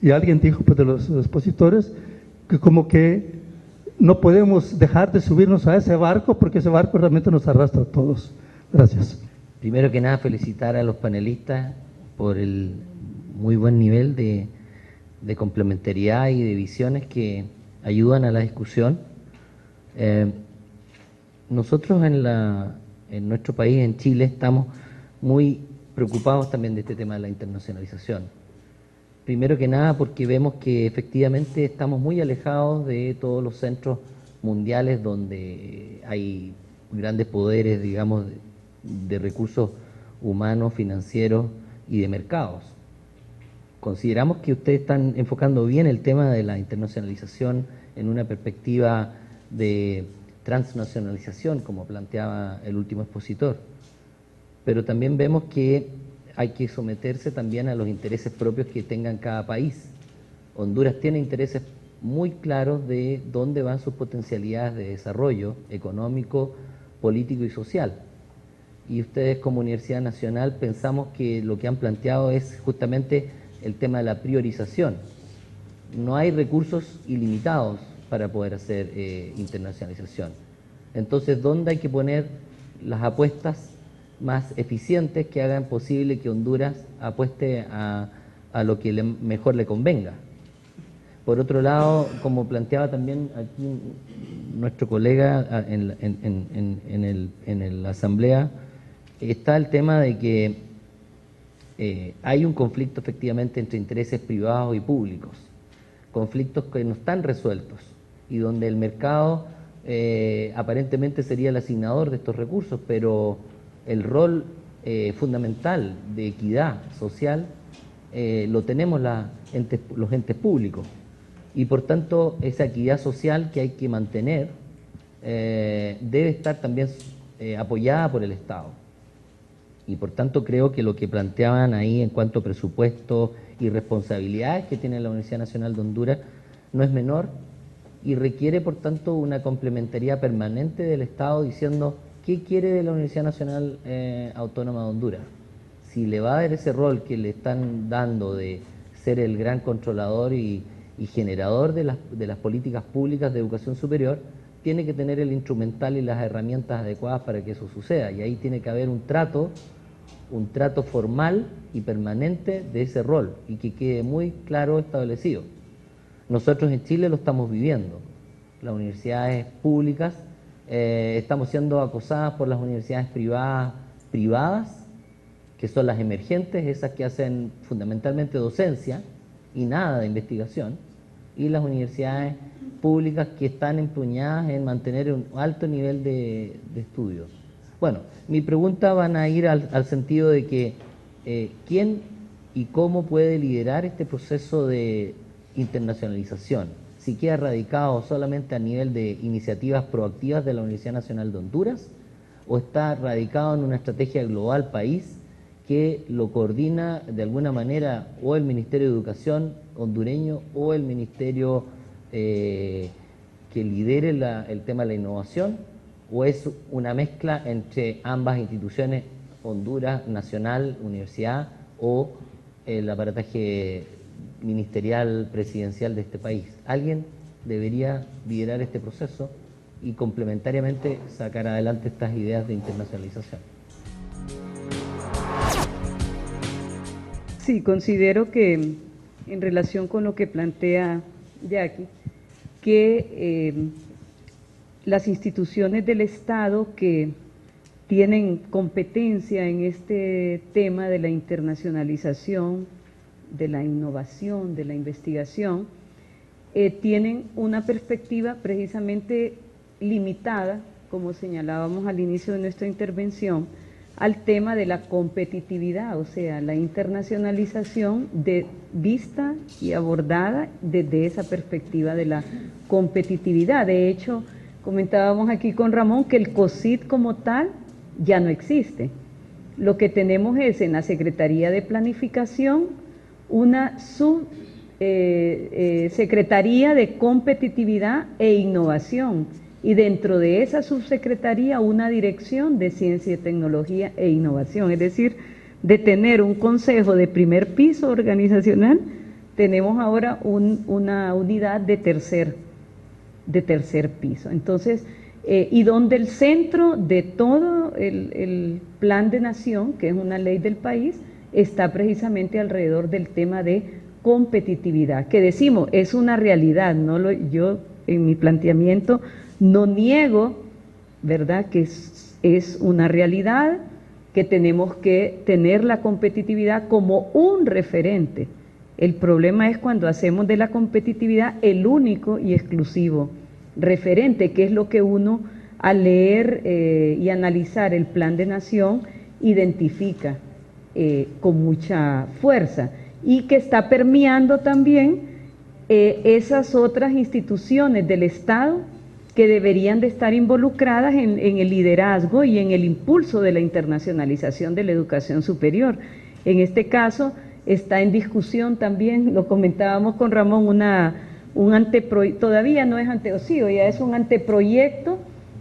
y alguien dijo pues, de los expositores, que como que no podemos dejar de subirnos a ese barco porque ese barco realmente nos arrastra a todos. Gracias. Primero que nada, felicitar a los panelistas por el muy buen nivel de complementariedad y de visiones que ayudan a la discusión. Nosotros en nuestro país, en Chile, estamos muy preocupados también de este tema de la internacionalización. Primero que nada porque vemos que efectivamente estamos muy alejados de todos los centros mundiales donde hay grandes poderes, digamos, de recursos humanos, financieros y de mercados. Consideramos que ustedes están enfocando bien el tema de la internacionalización en una perspectiva de transnacionalización, como planteaba el último expositor. Pero también vemos que hay que someterse también a los intereses propios que tengan cada país. Honduras tiene intereses muy claros de dónde van sus potencialidades de desarrollo económico, político y social. Y ustedes como Universidad Nacional pensamos que lo que han planteado es justamente el tema de la priorización. No hay recursos ilimitados para poder hacer internacionalización. Entonces, ¿dónde hay que poner las apuestas más eficientes que hagan posible que Honduras apueste a lo que mejor le convenga? Por otro lado, como planteaba también aquí nuestro colega en la asamblea, está el tema de que hay un conflicto efectivamente entre intereses privados y públicos, conflictos que no están resueltos y donde el mercado aparentemente sería el asignador de estos recursos, pero el rol fundamental de equidad social lo tenemos los entes públicos, y por tanto esa equidad social que hay que mantener debe estar también apoyada por el Estado. Y por tanto creo que lo que planteaban ahí en cuanto a presupuesto y responsabilidades que tiene la Universidad Nacional de Honduras no es menor, y requiere por tanto una complementariedad permanente del Estado diciendo qué quiere de la Universidad Nacional Autónoma de Honduras. Si le va a dar ese rol que le están dando de ser el gran controlador y generador de las políticas públicas de educación superior, tiene que tener el instrumental y las herramientas adecuadas para que eso suceda, y ahí tiene que haber un trato formal y permanente de ese rol, y que quede muy claro establecido. Nosotros en Chile lo estamos viviendo. Las universidades públicas estamos siendo acosadas por las universidades privadas, que son las emergentes, esas que hacen fundamentalmente docencia y nada de investigación, y las universidades públicas que están empeñadas en mantener un alto nivel de estudios. Bueno, mi pregunta van a ir al sentido de que ¿quién y cómo puede liderar este proceso de internacionalización? Si queda radicado solamente a nivel de iniciativas proactivas de la Universidad Nacional de Honduras, o está radicado en una estrategia global país que lo coordina de alguna manera o el Ministerio de Educación hondureño o el Ministerio que lidere el tema de la innovación, o es una mezcla entre ambas instituciones, Honduras Nacional, Universidad, o el aparataje ministerial presidencial de este país? Alguien debería liderar este proceso y complementariamente sacar adelante estas ideas de internacionalización. Sí, considero que en relación con lo que plantea Jackie, que las instituciones del Estado que tienen competencia en este tema de la internacionalización, de la innovación, de la investigación, tienen una perspectiva precisamente limitada, como señalábamos al inicio de nuestra intervención, al tema de la competitividad, o sea, la internacionalización vista y abordada desde esa perspectiva de la competitividad. De hecho, comentábamos aquí con Ramón que el COSIT como tal ya no existe. Lo que tenemos es en la Secretaría de Planificación una subsecretaría de Competitividad e Innovación, y dentro de esa subsecretaría una dirección de Ciencia, Tecnología e Innovación. Es decir, de tener un consejo de primer piso organizacional, tenemos ahora una unidad de tercer piso. Entonces, y donde el centro de todo el plan de nación, que es una ley del país, está precisamente alrededor del tema de competitividad, que decimos es una realidad. Yo en mi planteamiento no niego, ¿verdad?, que es una realidad, que tenemos que tener la competitividad como un referente. El problema es cuando hacemos de la competitividad el único y exclusivo referente, que es lo que uno al leer y analizar el plan de nación identifica con mucha fuerza, y que está permeando también esas otras instituciones del Estado que deberían de estar involucradas en el liderazgo y en el impulso de la internacionalización de la educación superior. En este caso está en discusión también, lo comentábamos con Ramón, todavía no es ya es un anteproyecto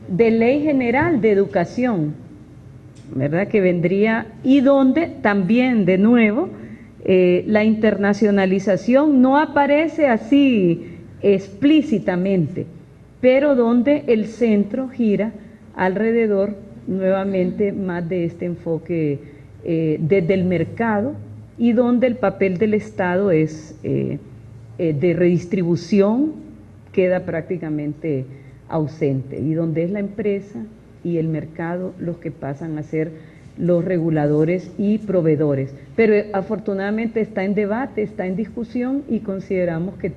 de ley general de educación, ¿verdad?, que vendría, y donde también de nuevo la internacionalización no aparece así explícitamente, pero donde el centro gira alrededor nuevamente más de este enfoque desde el mercado, y donde el papel del Estado es de redistribución, queda prácticamente ausente, y donde es la empresa y el mercado los que pasan a ser los reguladores y proveedores. Pero afortunadamente está en debate, está en discusión, y consideramos que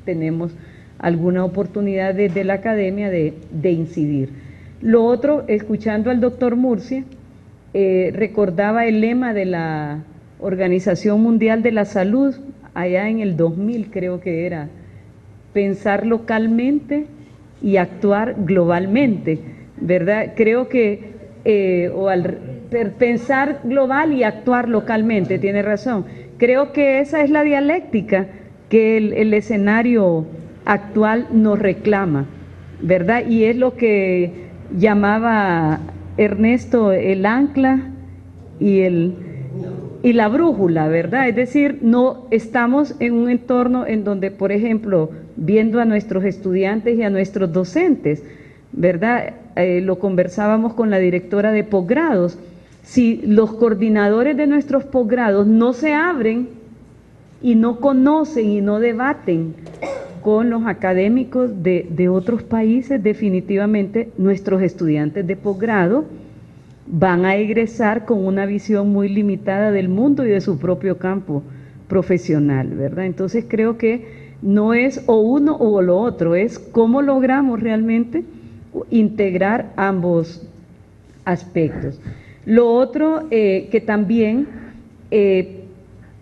tenemos alguna oportunidad desde la academia de incidir. Lo otro, escuchando al doctor Murcia, recordaba el lema de la Organización Mundial de la Salud, allá en el 2000 creo que era, pensar localmente y actuar globalmente, ¿verdad? Creo que, pensar global y actuar localmente, tiene razón. Creo que esa es la dialéctica que el escenario actual nos reclama, ¿verdad? Y es lo que llamaba Ernesto el ancla y la brújula, ¿verdad? Es decir, no estamos en un entorno en donde, por ejemplo, viendo a nuestros estudiantes y a nuestros docentes, ¿verdad? Lo conversábamos con la directora de posgrados. Si los coordinadores de nuestros posgrados no se abren y no conocen y no debaten con los académicos de otros países, definitivamente nuestros estudiantes de posgrado van a egresar con una visión muy limitada del mundo y de su propio campo profesional, ¿verdad? Entonces creo que no es o uno o lo otro, es cómo logramos realmente integrar ambos aspectos. Lo otro que también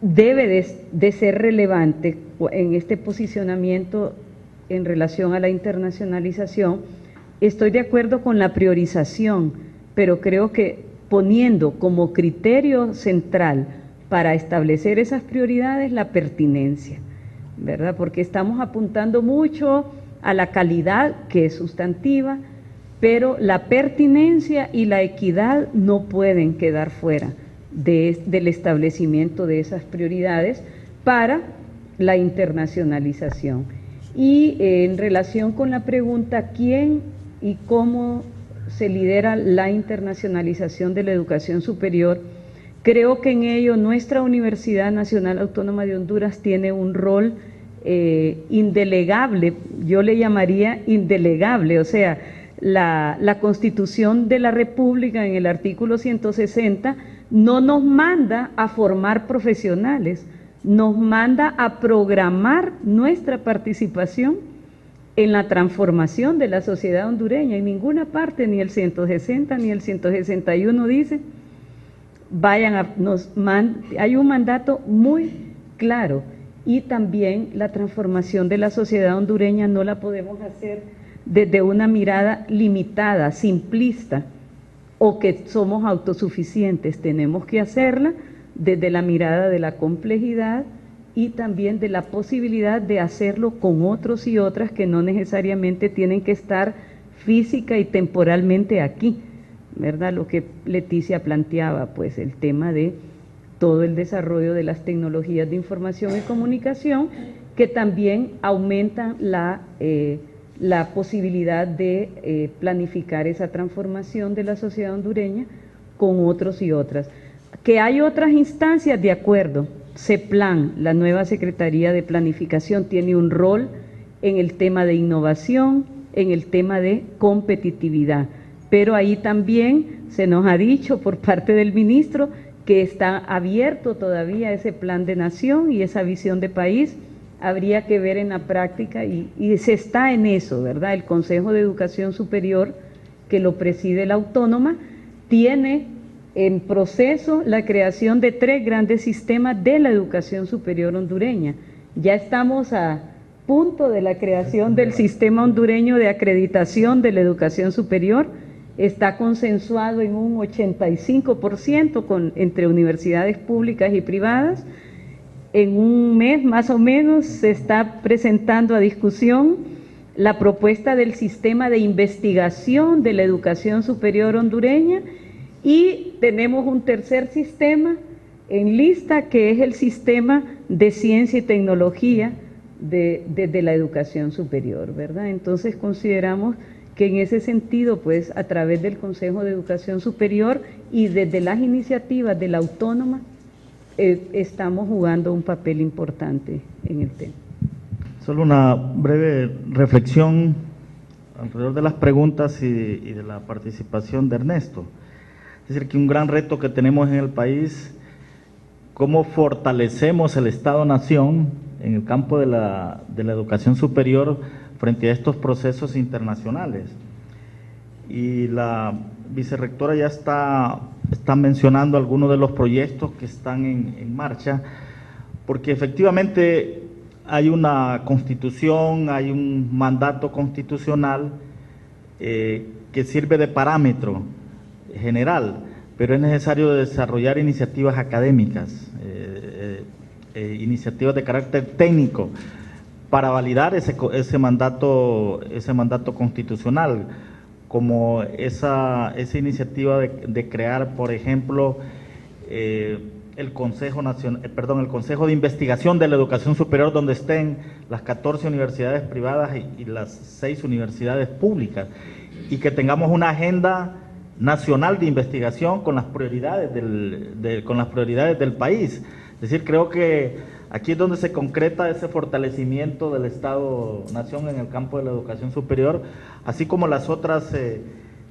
debe de ser relevante en este posicionamiento en relación a la internacionalización, estoy de acuerdo con la priorización, pero creo que poniendo como criterio central para establecer esas prioridades la pertinencia, ¿verdad? Porque estamos apuntando mucho a la calidad, que es sustantiva, pero la pertinencia y la equidad no pueden quedar fuera del establecimiento de esas prioridades para la internacionalización. Y en relación con la pregunta, ¿quién y cómo se lidera la internacionalización de la educación superior? Creo que en ello nuestra Universidad Nacional Autónoma de Honduras tiene un rol indelegable, yo le llamaría indelegable, o sea, la Constitución de la República en el artículo 160 no nos manda a formar profesionales, nos manda a programar nuestra participación en la transformación de la sociedad hondureña. En ninguna parte, ni el 160 ni el 161 dice, hay un mandato muy claro. Y también la transformación de la sociedad hondureña no la podemos hacer desde una mirada limitada, simplista, o que somos autosuficientes. Tenemos que hacerla desde la mirada de la complejidad y también de la posibilidad de hacerlo con otros y otras que no necesariamente tienen que estar física y temporalmente aquí, ¿verdad? Lo que Leticia planteaba, pues el tema de todo el desarrollo de las tecnologías de información y comunicación, que también aumentan la posibilidad de planificar esa transformación de la sociedad hondureña con otros y otras. Que hay otras instancias, de acuerdo. CEPLAN, la nueva Secretaría de Planificación, tiene un rol en el tema de innovación, en el tema de competitividad, pero ahí también se nos ha dicho por parte del ministro que está abierto todavía ese plan de nación y esa visión de país. Habría que ver en la práctica y se está en eso, ¿verdad? El Consejo de Educación Superior, que lo preside la Autónoma, tiene en proceso la creación de 3 grandes sistemas de la educación superior hondureña. Ya estamos a punto de la creación del sistema hondureño de acreditación de la educación superior. Está consensuado en un 85% entre universidades públicas y privadas. En un mes más o menos se está presentando a discusión la propuesta del sistema de investigación de la educación superior hondureña y tenemos un tercer sistema en lista que es el sistema de ciencia y tecnología de la educación superior, ¿verdad? Entonces consideramos que en ese sentido, pues a través del Consejo de Educación Superior y desde las iniciativas de la Autónoma, estamos jugando un papel importante en el tema. Solo una breve reflexión alrededor de las preguntas y de la participación de Ernesto. Es decir, que un gran reto que tenemos en el país, cómo fortalecemos el Estado-Nación en el campo de la educación superior frente a estos procesos internacionales. Y la vicerrectora ya está mencionando algunos de los proyectos que están en marcha, porque efectivamente hay una constitución, hay un mandato constitucional que sirve de parámetro general, pero es necesario desarrollar iniciativas académicas, iniciativas de carácter técnico para validar ese mandato constitucional, como esa iniciativa de crear, por ejemplo, el Consejo de Investigación de la Educación Superior, donde estén las 14 universidades privadas y las 6 universidades públicas, y que tengamos una agenda nacional de investigación con las prioridades del país. Es decir, creo que aquí es donde se concreta ese fortalecimiento del Estado-Nación en el campo de la educación superior, así como las otras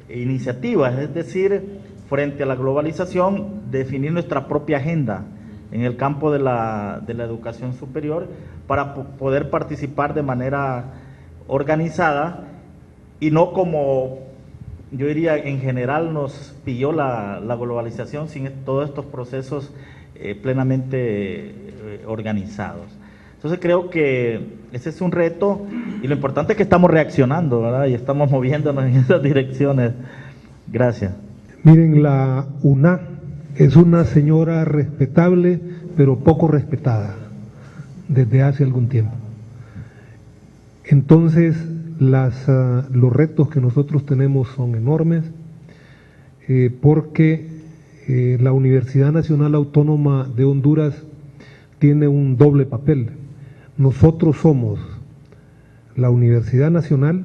iniciativas, es decir, frente a la globalización, definir nuestra propia agenda en el campo de la educación superior para poder participar de manera organizada y no como, yo diría, en general nos pilló la globalización sin todos estos procesos plenamente organizados. Entonces creo que ese es un reto y lo importante es que estamos reaccionando, ¿verdad? Y estamos moviéndonos en esas direcciones. Gracias. Miren, la UNA es una señora respetable, pero poco respetada desde hace algún tiempo. Entonces, los retos que nosotros tenemos son enormes, porque la Universidad Nacional Autónoma de Honduras tiene un doble papel. Nosotros somos la Universidad Nacional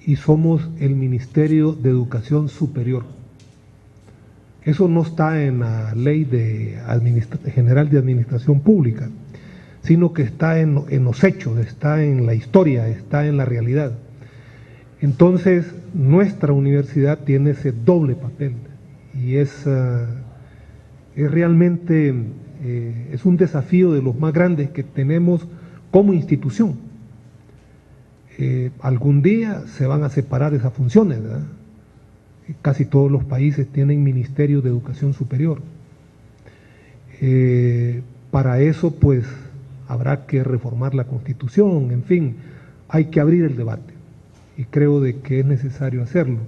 y somos el Ministerio de Educación Superior. Eso no está en la Ley General de Administración Pública, sino que está en los hechos, está en la historia, está en la realidad. Entonces, nuestra universidad tiene ese doble papel y es realmente es un desafío de los más grandes que tenemos como institución. Algún día se van a separar esas funciones, ¿verdad? Casi todos los países tienen Ministerio de Educación Superior. Para eso, pues, habrá que reformar la Constitución, en fin, hay que abrir el debate y creo de que es necesario hacerlo.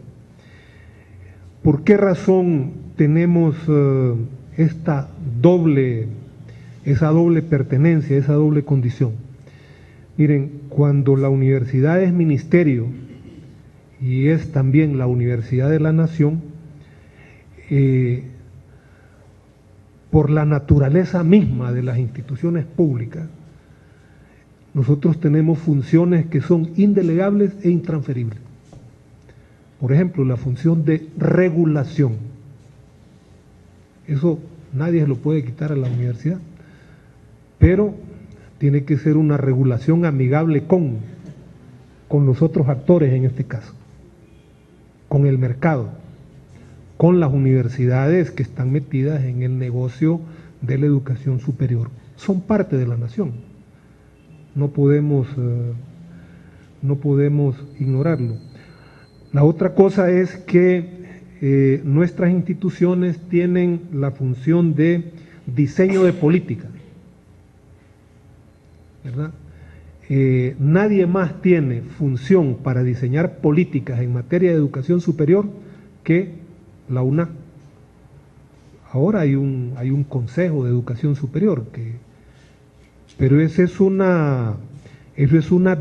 ¿Por qué razón tenemos esa doble pertenencia, esa doble condición? Miren, cuando la universidad es ministerio y es también la universidad de la nación, por la naturaleza misma de las instituciones públicas, nosotros tenemos funciones que son indelegables e intransferibles. Por ejemplo, la función de regulación. Eso nadie se lo puede quitar a la universidad, pero tiene que ser una regulación amigable con los otros actores en este caso, con el mercado, con las universidades que están metidas en el negocio de la educación superior. Son parte de la nación, no podemos ignorarlo. La otra cosa es que nuestras instituciones tienen la función de diseño de política, ¿verdad? Nadie más tiene función para diseñar políticas en materia de educación superior que la UNA. Ahora hay un Consejo de Educación Superior, pero eso es una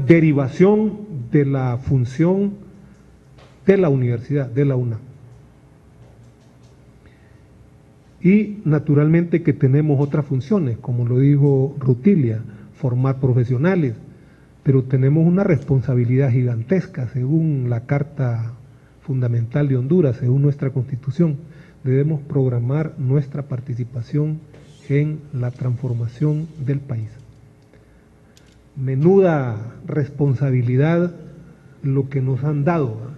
derivación de la función de la universidad, de la UNA. Y naturalmente que tenemos otras funciones, como lo dijo Rutilia, formar profesionales, pero tenemos una responsabilidad gigantesca según la Carta Fundamental de Honduras, según nuestra Constitución. Debemos programar nuestra participación en la transformación del país. Menuda responsabilidad lo que nos han dado, ¿eh?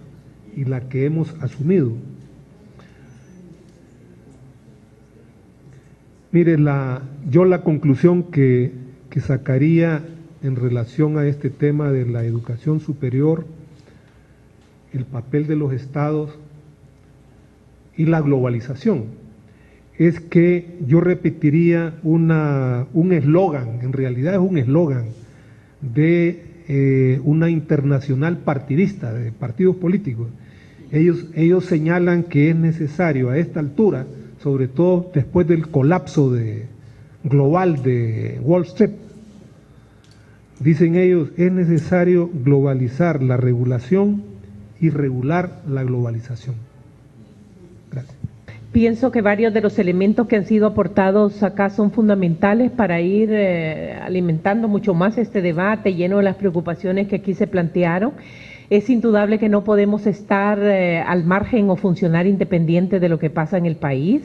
Y la que hemos asumido. Mire, yo la conclusión que sacaría en relación a este tema de la educación superior, el papel de los estados y la globalización, es que yo repetiría un eslogan, en realidad es un eslogan de una internacional partidista, de partidos políticos. Ellos señalan que es necesario a esta altura, sobre todo después del colapso global de Wall Street, dicen ellos, es necesario globalizar la regulación y regular la globalización. Gracias. Pienso que varios de los elementos que han sido aportados acá son fundamentales para ir alimentando mucho más este debate lleno de las preocupaciones que aquí se plantearon. Es indudable que no podemos estar al margen o funcionar independiente de lo que pasa en el país.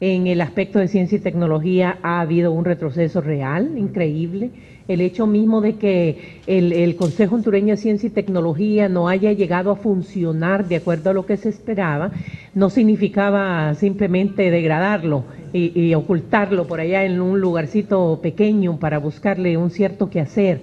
En el aspecto de ciencia y tecnología ha habido un retroceso real, increíble. El hecho mismo de que el Consejo Hondureño de Ciencia y Tecnología no haya llegado a funcionar de acuerdo a lo que se esperaba, no significaba simplemente degradarlo y ocultarlo por allá en un lugarcito pequeño para buscarle un cierto quehacer.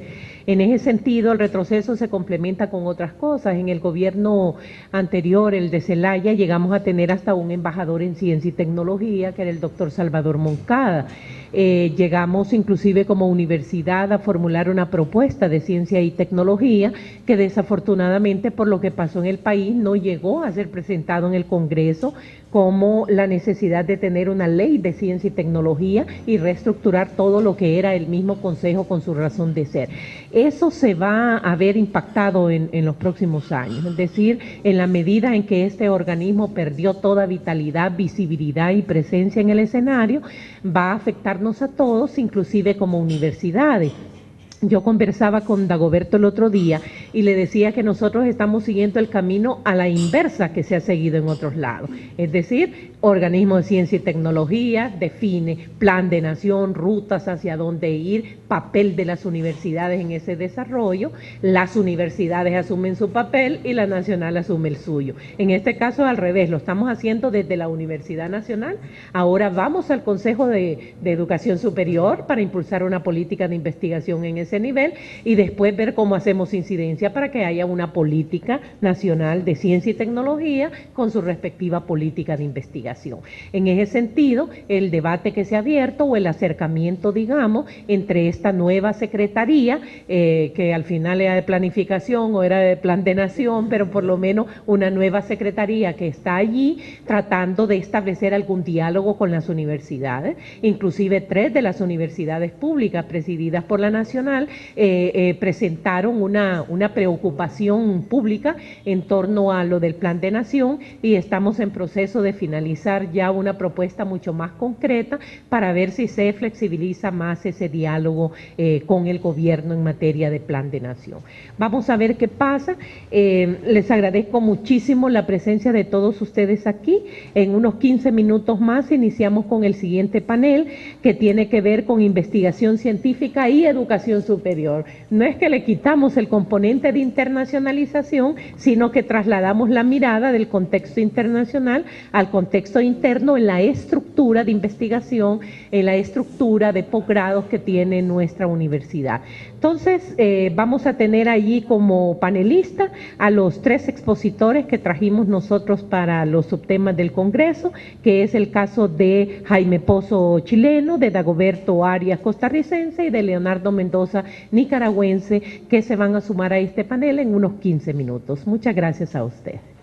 En ese sentido, el retroceso se complementa con otras cosas. En el gobierno anterior, el de Zelaya, llegamos a tener hasta un embajador en ciencia y tecnología, que era el doctor Salvador Moncada. Llegamos inclusive como universidad a formular una propuesta de ciencia y tecnología que desafortunadamente por lo que pasó en el país no llegó a ser presentado en el Congreso como la necesidad de tener una ley de ciencia y tecnología y reestructurar todo lo que era el mismo Consejo con su razón de ser. Eso se va a ver impactado en los próximos años, es decir, en la medida en que este organismo perdió toda vitalidad, visibilidad y presencia en el escenario, va a afectarnos a todos, inclusive como universidades. Yo conversaba con Dagoberto el otro día y le decía que nosotros estamos siguiendo el camino a la inversa que se ha seguido en otros lados. Es decir, organismo de ciencia y tecnología define plan de nación, rutas hacia dónde ir, papel de las universidades en ese desarrollo, las universidades asumen su papel y la nacional asume el suyo. En este caso al revés, lo estamos haciendo desde la Universidad Nacional. Ahora vamos al Consejo de Educación Superior para impulsar una política de investigación en ese nivel y después ver cómo hacemos incidencia para que haya una política nacional de ciencia y tecnología con su respectiva política de investigación. En ese sentido, el debate que se ha abierto o el acercamiento, digamos, entre esta nueva secretaría, que al final era de planificación o era de plan de nación, pero por lo menos una nueva secretaría que está allí tratando de establecer algún diálogo con las universidades, inclusive 3 de las universidades públicas presididas por la Nacional presentaron una preocupación pública en torno a lo del plan de nación y estamos en proceso de finalizar ya una propuesta mucho más concreta para ver si se flexibiliza más ese diálogo con el gobierno en materia de plan de nación. Vamos a ver qué pasa. Les agradezco muchísimo la presencia de todos ustedes aquí. En unos 15 minutos más iniciamos con el siguiente panel que tiene que ver con investigación científica y educación superior. No es que le quitamos el componente de internacionalización, sino que trasladamos la mirada del contexto internacional al contexto interno en la estructura de investigación, en la estructura de posgrados que tiene nuestra universidad. Entonces, vamos a tener allí como panelista a los 3 expositores que trajimos nosotros para los subtemas del Congreso, que es el caso de Jaime Pozo, chileno, de Dagoberto Arias, costarricense, y de Leonardo Mendoza, nicaragüense, que se van a sumar a este panel en unos 15 minutos. Muchas gracias a ustedes.